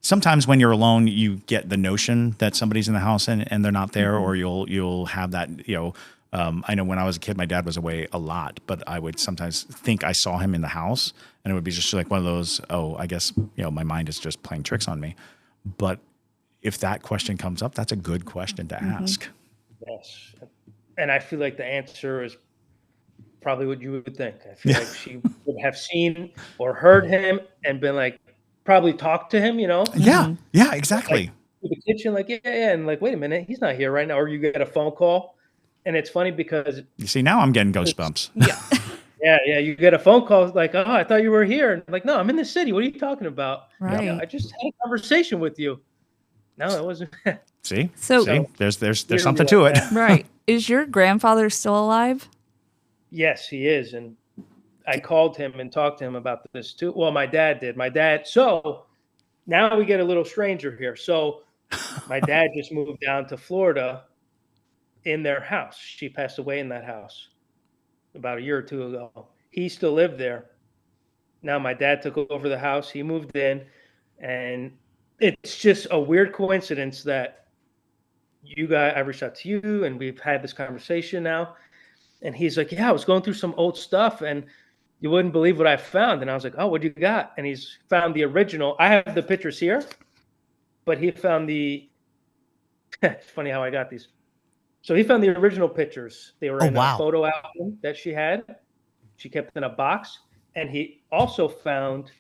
sometimes when you're alone, you get the notion that somebody's in the house and they're not there, or you'll have that. I know when I was a kid, my dad was away a lot, but I would sometimes think I saw him in the house, and it would be just like one of those. Oh, I guess my mind is just playing tricks on me. But if that question comes up, that's a good question to ask. Yes. And I feel like the answer is probably what you would think. I feel like she would have seen or heard him and been like, probably talked to him, Yeah. Yeah. Exactly. to the kitchen, like, yeah, and like, wait a minute, he's not here right now. Or you get a phone call. And it's funny because You see, now I'm getting ghost bumps. yeah, you get a phone call like, oh, I thought you were here. And like, no, I'm in the city. What are you talking about? Right. I just had a conversation with you. No, it wasn't. See, So- see, there's Weird something like to it. that. Right. Is your grandfather still alive? Yes, he is. And I called him and talked to him about this too. Well, my dad did. So now we get a little stranger here. So my dad just moved down to Florida in their house. She passed away in that house about a year or two ago. He still lived there. Now my dad took over the house. He moved in, and it's just a weird coincidence that I reached out to you and we've had this conversation now. And he's like, yeah, I was going through some old stuff and you wouldn't believe what I found. And I was like, oh, what do you got? And he's found the original. I have the pictures here, but he found it's funny how I got these. So he found the original pictures. They were in wow. a photo album that she had. She kept in a box. And he also found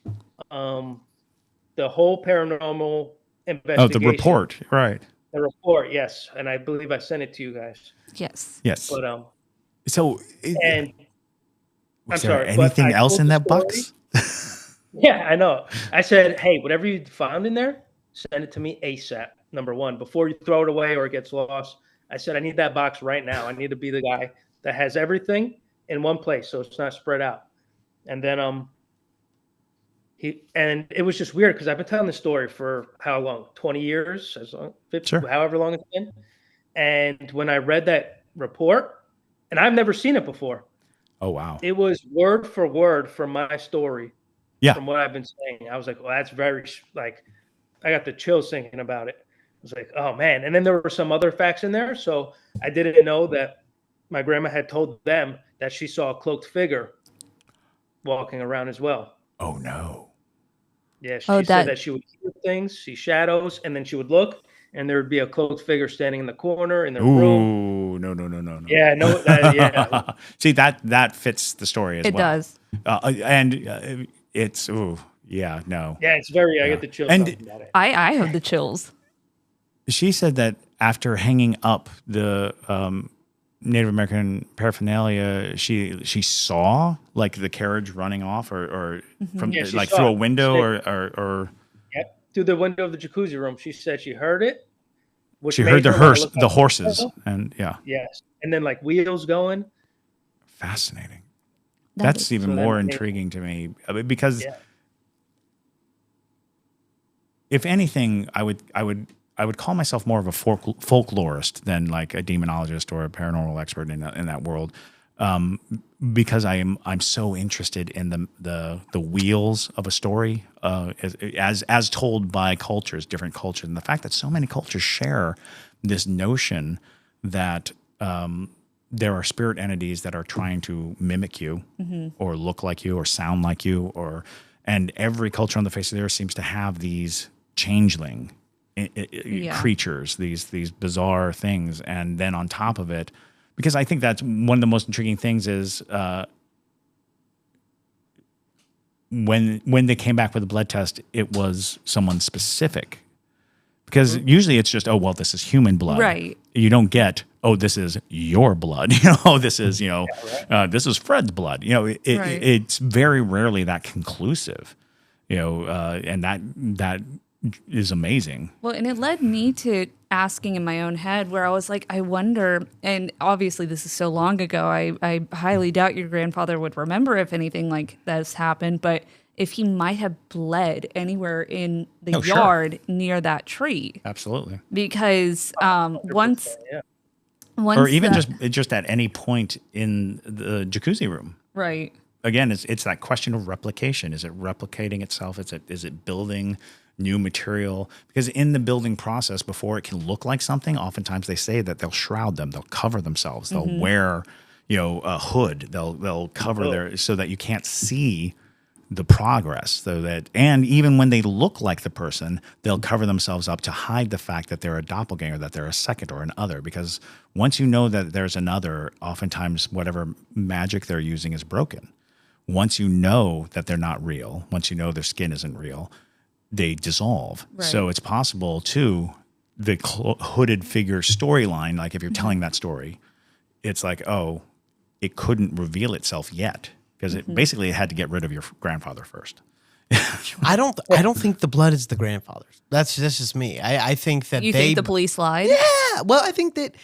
the whole paranormal investigation. Oh, the report, right? The report, yes. And I believe I sent it to you guys. Yes. Yes. But So, and was I'm there sorry, but anything I else told in the that box? yeah, I know. I said, hey, whatever you found in there, send it to me ASAP. Number one, before you throw it away or it gets lost. I said, I need that box right now. I need to be the guy that has everything in one place, so it's not spread out. And then it was just weird because I've been telling the story for how long? 20 years, 50, Sure. however long it's been. And when I read that report, and I've never seen it before, Oh, wow. it was word for word from my story. Yeah. From what I've been saying. I was like, well, that's very, like, I got the chills thinking about it. I was like, oh, man. And then there were some other facts in there. So I didn't know that my grandma had told them that she saw a cloaked figure walking around as well. Oh, no. Yeah, she Oh, said that she would hear things, see shadows, and then she would look, and there would be a cloaked figure standing in the corner in the room. Ooh, no. Yeah, no, yeah. See, that fits the story as It well. does. And it's, ooh, yeah, no. Yeah, it's very, I get the chills And- talking about it. I have the chills. She said that after hanging up the Native American paraphernalia, she saw like the carriage running off or from Yeah, she like saw through a it. window or Yep, through the window of the jacuzzi room. She said she heard it. Which she made heard the her wanna hearse, look the out horses, window. and yeah, Yes, and then like wheels going. fascinating. That That's is- even So more then- intriguing to me because Yeah. if anything, I would call myself more of a folklorist than like a demonologist or a paranormal expert in that world, because I'm so interested in the wheels of a story as told by cultures, different cultures, and the fact that so many cultures share this notion that there are spirit entities that are trying to mimic you or look like you or sound like you, and every culture on the face of the earth seems to have these changeling creatures, these bizarre things. And then on top of it, because I think that's one of the most intriguing things is when they came back with a blood test, it was someone specific. Because usually it's just, oh, well, this is human blood. Right. You don't get, oh, this is your blood. This is, this is Fred's blood. Right. It's very rarely that conclusive, and that is amazing. Well, and it led me to asking in my own head where I was like, I wonder, and obviously this is so long ago, I highly doubt your grandfather would remember if anything like this happened, but if he might have bled anywhere in the yard near that tree. Absolutely. Because once or even just at any point in the jacuzzi room. Right. Again, it's that question of replication. Is it replicating itself? Is it building new material? Because in the building process, before it can look like something, oftentimes they say that they'll shroud them, they'll cover themselves, they'll wear, a hood, they'll cover their so that you can't see the progress. And even when they look like the person, they'll cover themselves up to hide the fact that they're a doppelganger, that they're a second or an other. Because once you know that there's another, oftentimes whatever magic they're using is broken. Once you know that they're not real, once you know their skin isn't real, they dissolve. Right. So it's possible too, the hooded figure storyline, like if you're telling that story, it's like, oh, it couldn't reveal itself yet because it basically had to get rid of your grandfather first. I don't think the blood is the grandfather's. That's just me. I think that you think the police lied? Yeah. Well, I think that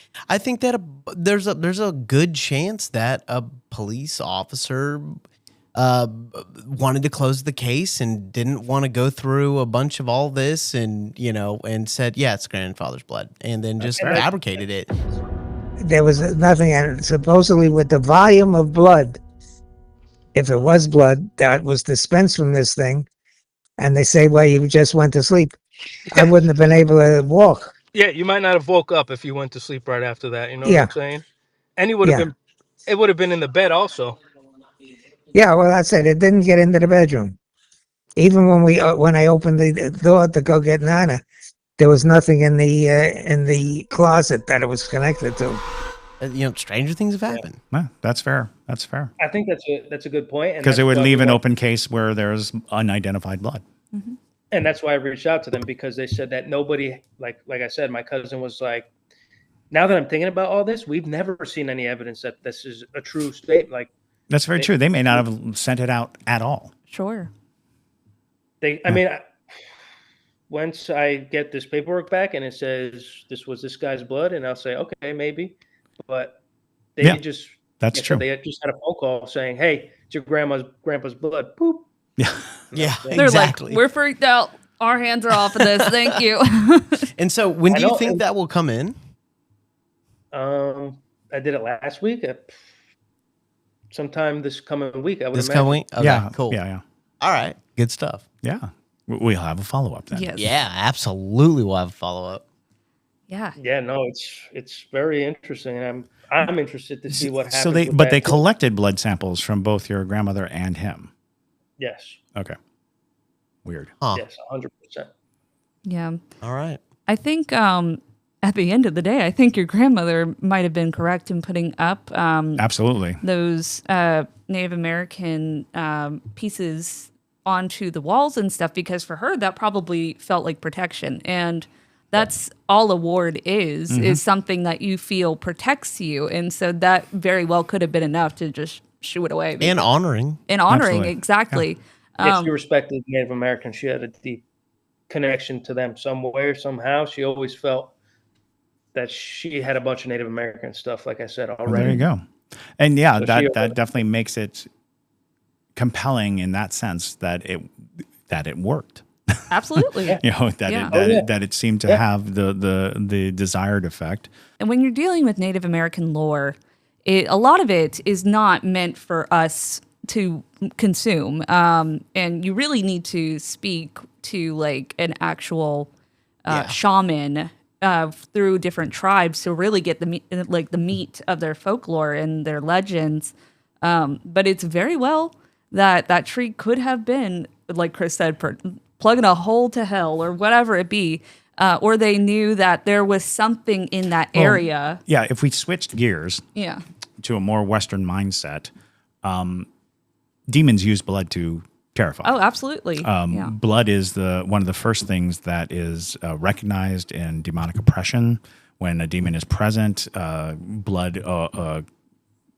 there's a good chance that a police officer wanted to close the case and didn't want to go through a bunch of all this and said, yeah, it's grandfather's blood, and then just fabricated it. There was nothing, and supposedly with the volume of blood, if it was blood that was dispensed from this thing, and they say, well, you just went to sleep, I wouldn't have been able to walk. Yeah, you might not have woke up if you went to sleep right after that. You know Yeah. what I'm saying? And you would have been. It would have been in the bed also. Yeah, well, that's it. It didn't get into the bedroom. Even when I opened the door to go get Nana, there was nothing in the closet that it was connected to. Stranger things have happened. Yeah, that's fair. That's fair. I think that's a good point. Because it would leave an open case where there's unidentified blood. Mm-hmm. And that's why I reached out to them, because they said that nobody, like I said, my cousin was like, now that I'm thinking about all this, we've never seen any evidence that this is a true statement. Like, that's very true. They may not have sent it out at all. Sure. Once I get this paperwork back and it says this was this guy's blood, and I'll say, okay, maybe. But they that's true. They just had a phone call saying, hey, it's your grandpa's blood. Boop. Yeah. They're exactly. like, we're freaked out. Our hands are off of this. Thank you. And so when do you think that will come in? I did it last week. Sometime this coming week, I would This imagine. coming week? Okay, Yeah. cool. Yeah. All right. Good stuff. Yeah. We'll have a follow-up then. Yes. Yeah, absolutely. We'll have a follow-up. Yeah. Yeah, no, it's very interesting, and I'm interested to see what happens. So they with that. collected blood samples from both your grandmother and him. Yes. Okay. Weird. Huh. Yes, 100%. Yeah. All right. I think at the end of the day, I think your grandmother might have been correct in putting up Absolutely. those Native American pieces onto the walls and stuff, because for her, that probably felt like protection. And that's all a ward is something that you feel protects you. And so that very well could have been enough to just shoo it away. And honoring. Absolutely. exactly. Yes, she respected Native Americans. She had a deep connection to them somewhere, somehow. She always felt that she had a bunch of Native American stuff, like I said already. Well, there you go. And yeah, So that definitely makes it compelling in that sense that it worked. Absolutely. That it seemed to have the desired effect. And when you're dealing with Native American lore, a lot of it is not meant for us to consume. And you really need to speak to like an actual shaman through different tribes to really get the meat of their folklore and their legends. But it's very well that tree could have been, like Chris said, plugging a hole to hell or whatever it be. Or they knew that there was something in that area. Yeah, if we switched gears Yeah. to a more Western mindset, demons use blood to terrifying. Oh, absolutely. Yeah. Blood is one of the first things that is recognized in demonic oppression. When a demon is present, blood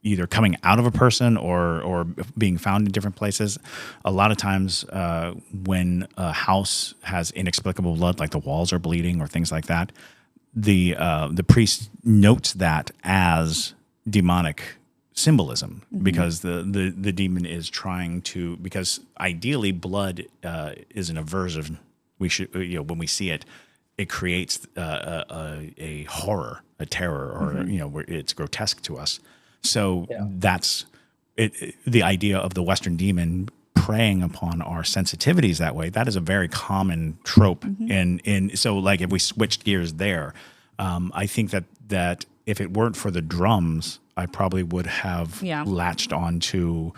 either coming out of a person or being found in different places. A lot of times when a house has inexplicable blood, like the walls are bleeding or things like that, the priest notes that as demonic symbolism, because the demon is trying to, because ideally blood is an aversive. We should, when we see it, it creates a horror, a terror, or where it's grotesque to us. So that's it. The idea of the Western demon preying upon our sensitivities that way. That is a very common trope. So like if we switched gears there, I think that if it weren't for the drums, I probably would have latched onto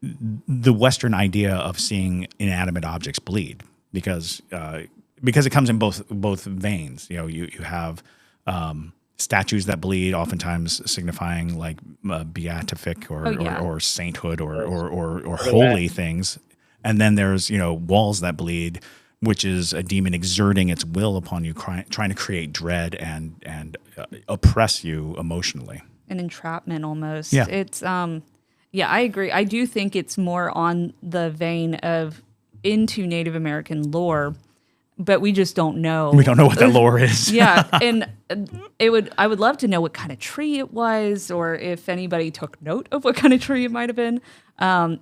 the Western idea of seeing inanimate objects bleed, because it comes in both veins. You have statues that bleed, oftentimes signifying like beatific or sainthood or holy things, and then there's walls that bleed, which is a demon exerting its will upon you, trying to create dread and oppress you emotionally. An entrapment almost. Yeah. It's I agree. I do think it's more on the vein of into Native American lore, but we just don't know. We don't know what that lore is. Yeah, and I would love to know what kind of tree it was, or if anybody took note of what kind of tree it might have been,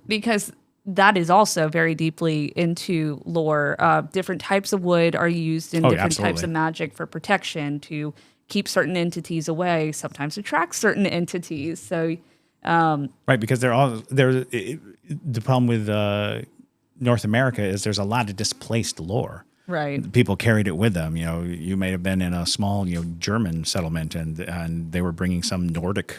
because that is also very deeply into lore. Different types of wood are used in different types of magic for protection, to keep certain entities away, sometimes attract certain entities. So, right, because the problem with North America is there's a lot of displaced lore. Right. People carried it with them. You may have been in a small, German settlement, and they were bringing some Nordic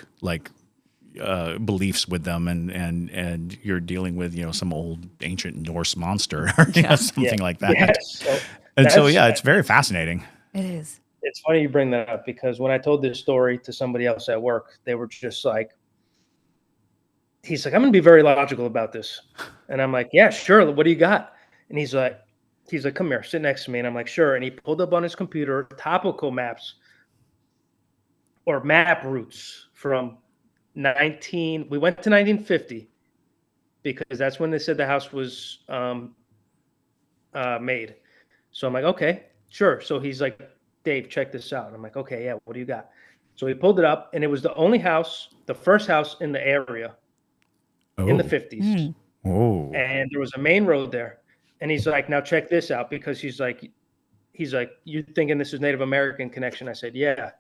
beliefs with them, and you're dealing with some old ancient Norse monster or something like that. Yeah. It's very fascinating. It is. It's funny you bring that up, because when I told this story to somebody else at work, they were just like, he's like, I'm going to be very logical about this. And I'm like, yeah, sure. What do you got? And he's like, come here, sit next to me. And I'm like, sure. And he pulled up on his computer topical maps or map routes from we went to 1950, because that's when they said the house was made. So I'm like, okay, sure. So he's like, Dave, check this out. And I'm like, okay, yeah, what do you got? So he pulled it up, and it was the first house in the area in the 50s. Oh. And there was a main road there. And he's like, now check this out, because he's like, you thinking this is Native American connection? I said, yeah.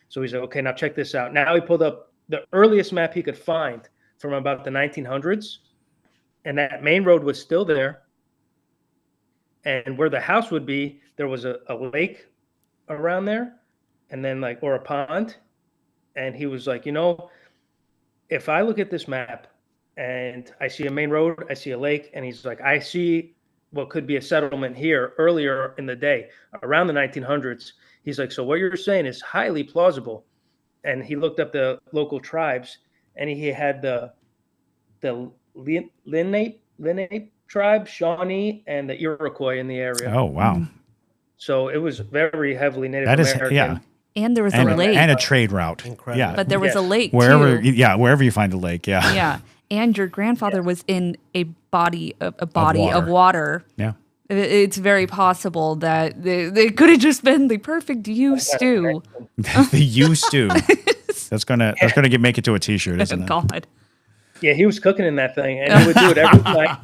So he's like, okay, now check this out. Now he pulled up the earliest map he could find from about the 1900s. And that main road was still there. And where the house would be, there was a lake around there, and then or a pond. And he was like, if I look at this map and I see a main road, I see a lake, and he's like, I see what could be a settlement here earlier in the day, around the 1900s. He's like, so what you're saying is highly plausible. And he looked up the local tribes, and he had the Lenape tribe, Shawnee, and the Iroquois in the area. Oh, wow. So it was very heavily Native American. American. And there was a lake. And a trade route. Incredible. Yeah. But there was a lake, wherever too. Wherever you find a lake, yeah. Yeah. And your grandfather was in a body of water. water. Yeah. It's very possible that they could have just been the perfect stew. The you stew. That's gonna make it to a T-shirt, isn't it? God. Yeah, he was cooking in that thing, and he would do it every night.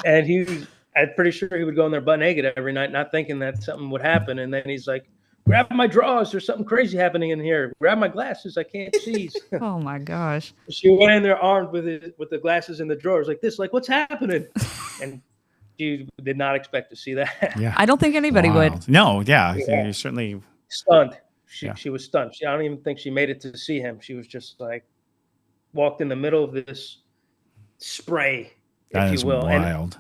And I'm pretty sure he would go in there butt naked every night, not thinking that something would happen. And then he's like, grab my drawers, there's something crazy happening in here. Grab my glasses, I can't see. Oh my gosh. She went in there armed with the glasses in the drawers like this, like, what's happening? And she did not expect to see that. Yeah. I don't think anybody would. No, yeah. You're certainly stunned. She was stunned. I don't even think she made it to see him. She was just like, walked in the middle of this spray, that if you will. Wild.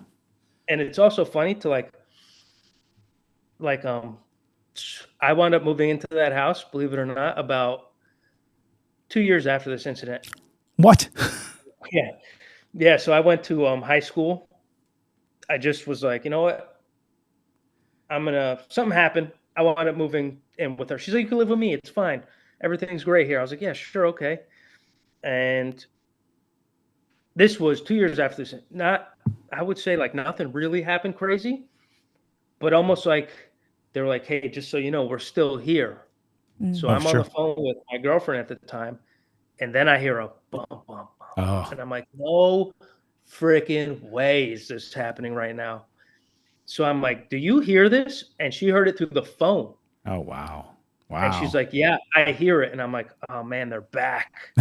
And it's also funny to I wound up moving into that house, believe it or not, about 2 years after this incident. What? Yeah. Yeah, so I went to high school. I just was like, you know what? Something happened. I wound up moving in with her. She's like, you can live with me. It's fine. Everything's great here. I was like, yeah, sure, okay. And this was 2 years after this. I would say like nothing really happened crazy, but almost like they were like, hey, just so you know, we're still here. So Oh, I'm on sure. the phone with my girlfriend at the time, and then I hear a bump, bump, bump. Oh, And I'm like, no freaking way is this happening right now. So I'm like, do you hear this? And she heard it through the phone. oh, wow. And she's Wow. like, yeah, I hear it. And I'm like, oh man, they're back.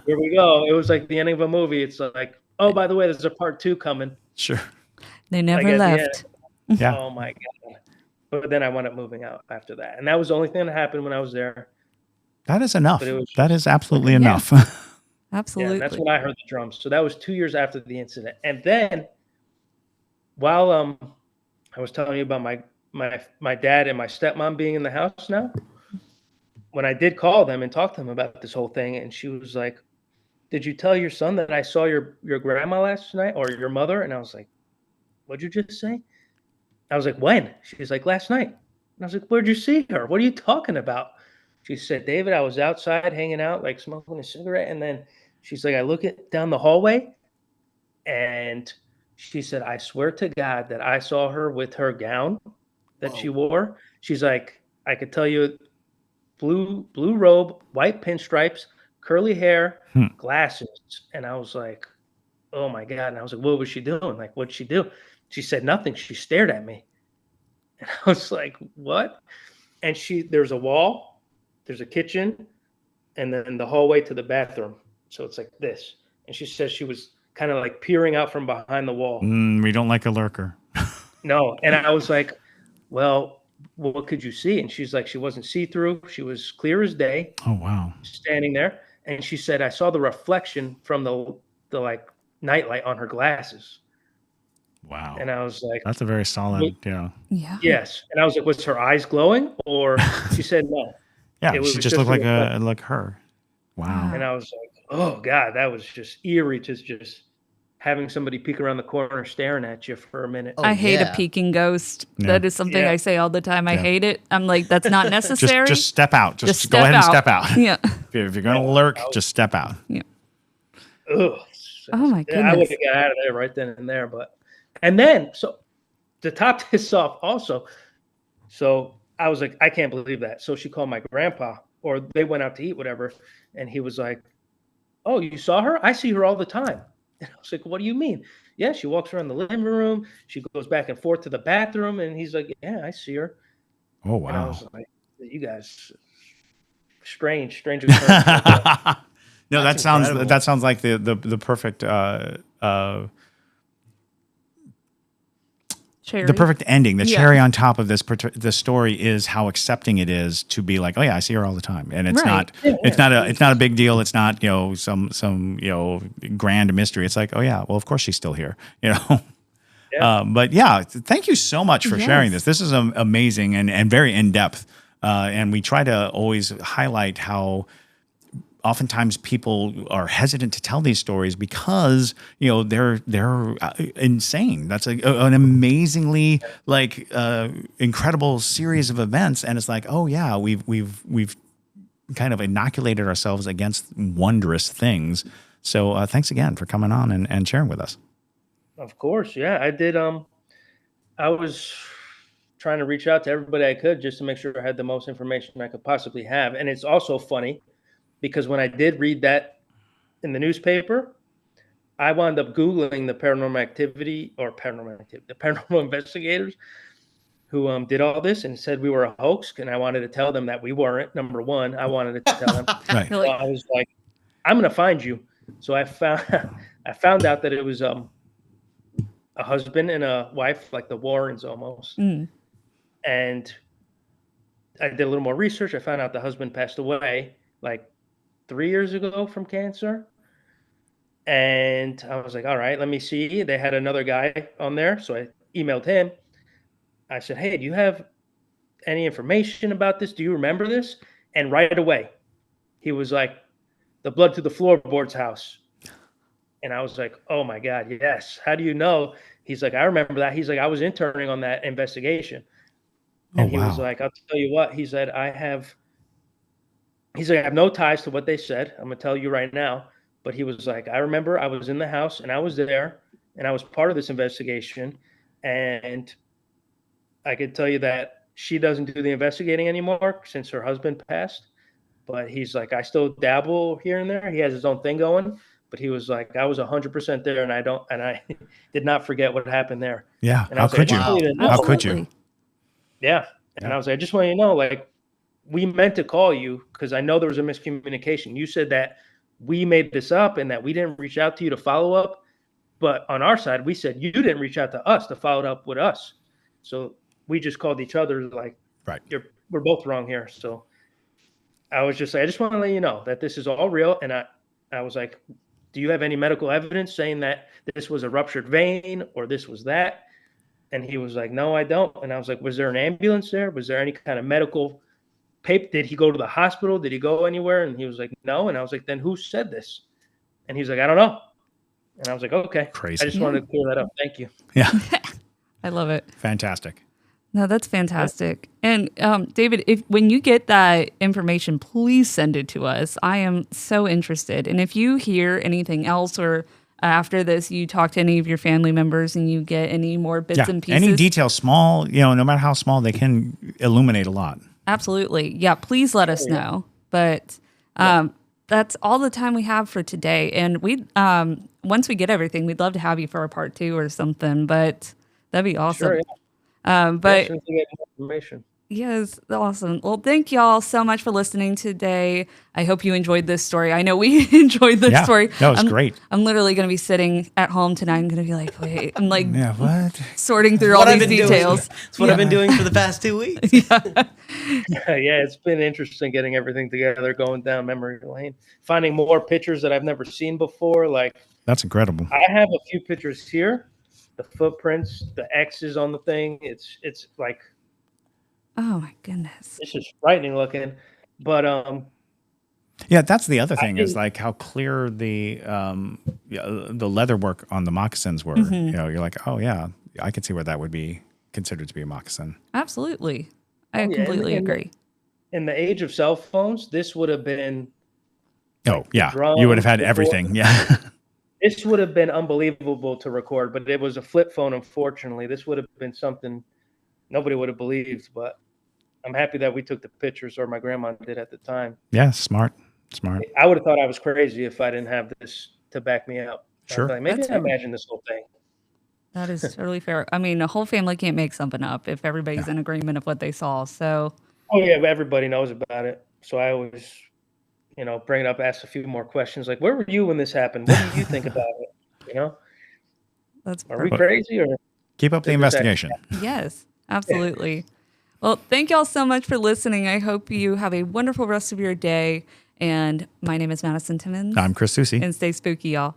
Here we go. It was like the ending of a movie. It's like, oh, by the way, there's a part 2 coming. Sure. They Like never at the left. end. Yeah. Oh my God. But then I wound up moving out after that. And that was the only thing that happened when I was there. That is enough. But it was That is absolutely Yeah. enough. Yeah, Absolutely. and that's when I heard the drums. So that was 2 years after the incident. And then while I was telling you about my dad and my stepmom being in the house now, when I did call them and talk to them about this whole thing, and she was like, did you tell your son that I saw your grandma last night, or your mother? And I was like, what'd you just say? I was like, when? She's like, last night. And I was like, where'd you see her? What are you talking about? She said, David, I was outside hanging out, like smoking a cigarette. And then she's like, I look down the hallway, and she said, I swear to God that I saw her with her gown that she wore. She's like, I could tell you blue robe, white pinstripes, curly hair, Hmm. glasses. And I was like, oh my God. And I was like, what was she doing? Like, what'd she do? She said nothing. She stared at me. And I was like, what? And there's a wall, there's a kitchen, and then the hallway to the bathroom. So it's like this. And she says she was kind of like peering out from behind the wall. We don't like a lurker. No. And I was like, well, what could you see? And she's like, she wasn't see-through. She was clear as day, Oh, wow. standing there. And she said, I saw the reflection from the like nightlight on her glasses. Wow. And I was like, That's a very solid, yeah. Yeah. yes. And I was like, was her eyes glowing? Or she said no. Yeah, It was she just just looked a like reflection. like her. Wow. And I was like, oh God, that was just eerie to just having somebody peek around the corner staring at you for a minute. I hate yeah. a peeking ghost. Yeah. That is something Yeah. I say all the time. I Yeah. hate it. I'm like, that's not necessary. Just step out. Just go step ahead and out. step out. Yeah. If you're going to lurk, just step out. Ugh. Oh my Yeah, I would goodness. have got out of there right then and there. And then, so to top this off also, so I was like, I can't believe that. So she called my grandpa, or they went out to eat, whatever. And he was like, oh, you saw her? I see her all the time. And I was like, what do you mean? Yeah, she walks around the living room. She goes back and forth to the bathroom. And he's like, yeah, I see her. Oh, And I wow. was like, you guys, strange occurrence. No, That's incredible. that sounds like the perfect Cherry. the perfect ending. The Yeah. cherry on top of this story is how accepting it is to be like, oh yeah, I see her all the time, and it's Right. it's not a big deal. It's not some grand mystery. It's like, oh yeah, well of course she's still here. Yeah. But yeah, thank you so much for sharing Yes. this. This is amazing and very in depth. And we try to always highlight how oftentimes people are hesitant to tell these stories because they're insane. That's an amazingly incredible series of events, and it's like, oh yeah, we've kind of inoculated ourselves against wondrous things. So thanks again for coming on and sharing with us. Of course, yeah, I did. I was trying to reach out to everybody I could just to make sure I had the most information I could possibly have. And it's also funny because when I did read that in the newspaper, I wound up Googling the paranormal activity, the paranormal investigators who did all this and said we were a hoax. And I wanted to tell them that we weren't. Number one, I wanted to tell them. Right. You're So like, I was like, I'm going to find you. So I found out that it was a husband and a wife, like the Warrens almost. mm, And I did a little more research. I found out the husband passed away like 3 years ago from cancer. And I was like, all right, let me see. They had another guy on there. So I emailed him. I said, hey, do you have any information about this? Do you remember this? And right away, he was like, the blood to the floorboards house. And I was like, oh my God, yes. How do you know? He's like, I remember that. He's like, I was interning on that investigation. And he was wow. like, I'll tell you what. He said, he's like, I have no ties to what they said. I'm going to tell you right now. But he was like, I remember I was in the house and I was there and I was part of this investigation. And I could tell you that she doesn't do the investigating anymore since her husband passed. But he's like, I still dabble here and there. He has his own thing going. But he was like, I was 100% there, and I did not forget what happened there. Yeah. And I How was like, could you? I just want you to know. How could you? Absolutely. Yeah. And I was like, I just want you to know, like, we meant to call you because I know there was a miscommunication. You said that we made this up and that we didn't reach out to you to follow up. But on our side, we said you didn't reach out to us to follow up with us. So we just called each other like, Right. we're both wrong here. So I was just like, I just want to let you know that this is all real. And I was like, do you have any medical evidence saying that this was a ruptured vein or this was that? And he was like, no, I don't. And I was like, was there an ambulance there? Was there any kind of medical paper? Did he go to the hospital? Did he go anywhere? And he was like, no. And I was like, then who said this? And he's like, I don't know. And I was like, okay. Crazy. I just wanted to clear that up. Thank you. Yeah. I love it. Fantastic. No, that's fantastic. And David, when you get that information, please send it to us. I am so interested. And if you hear anything else, or after this you talk to any of your family members and you get any more bits and pieces, Any detail, small, no matter how small, they can illuminate a lot. absolutely, yeah, please let us know. But that's all the time we have for today. And we once we get everything, we'd love to have you for a part 2 or something. But that'd be awesome. Sure, yeah. But As soon as we get more information. yes, awesome. Well, thank y'all so much for listening today. I hope you enjoyed this story. I know we enjoyed this story. That was great. I'm literally going to be sitting at home tonight. I'm going to be like, wait, I'm like Yeah, what? sorting through all I've these been doing. details. It's what I've been doing for the past 2 weeks. Yeah, it's been interesting getting everything together, going down memory lane, finding more pictures that I've never seen before. Like, That's incredible. I have a few pictures here, the footprints, the X's on the thing. It's like, Oh my goodness. it's just frightening looking. But Yeah, that's the other thing is like how clear the leather work on the moccasins were. You're like, oh yeah, I can see where that would be considered to be a moccasin. Absolutely. I yeah, completely and- agree. in the age of cell phones, this would have been Oh yeah, drums, you would have had the everything. Yeah, this would have been unbelievable to record, but it was a flip phone. Unfortunately, this would have been something nobody would have believed. But I'm happy that we took the pictures, or my grandma did at the time. yeah, smart. I would have thought I was crazy if I didn't have this to back me up. Sure. I'd be like, maybe That's I fair. imagined this whole thing. That is totally fair. I mean, a whole family can't make something up if everybody's in agreement of what they saw. So Oh yeah, but everybody knows about it. So I always, bring it up, ask a few more questions, like, where were you when this happened? What do you think about it? that's Are we perfect. crazy or? Keep up the Did this investigation. Yes, absolutely. Well, thank y'all so much for listening. I hope you have a wonderful rest of your day. And my name is Madison Timmons. I'm Chris Susi. And stay spooky, y'all.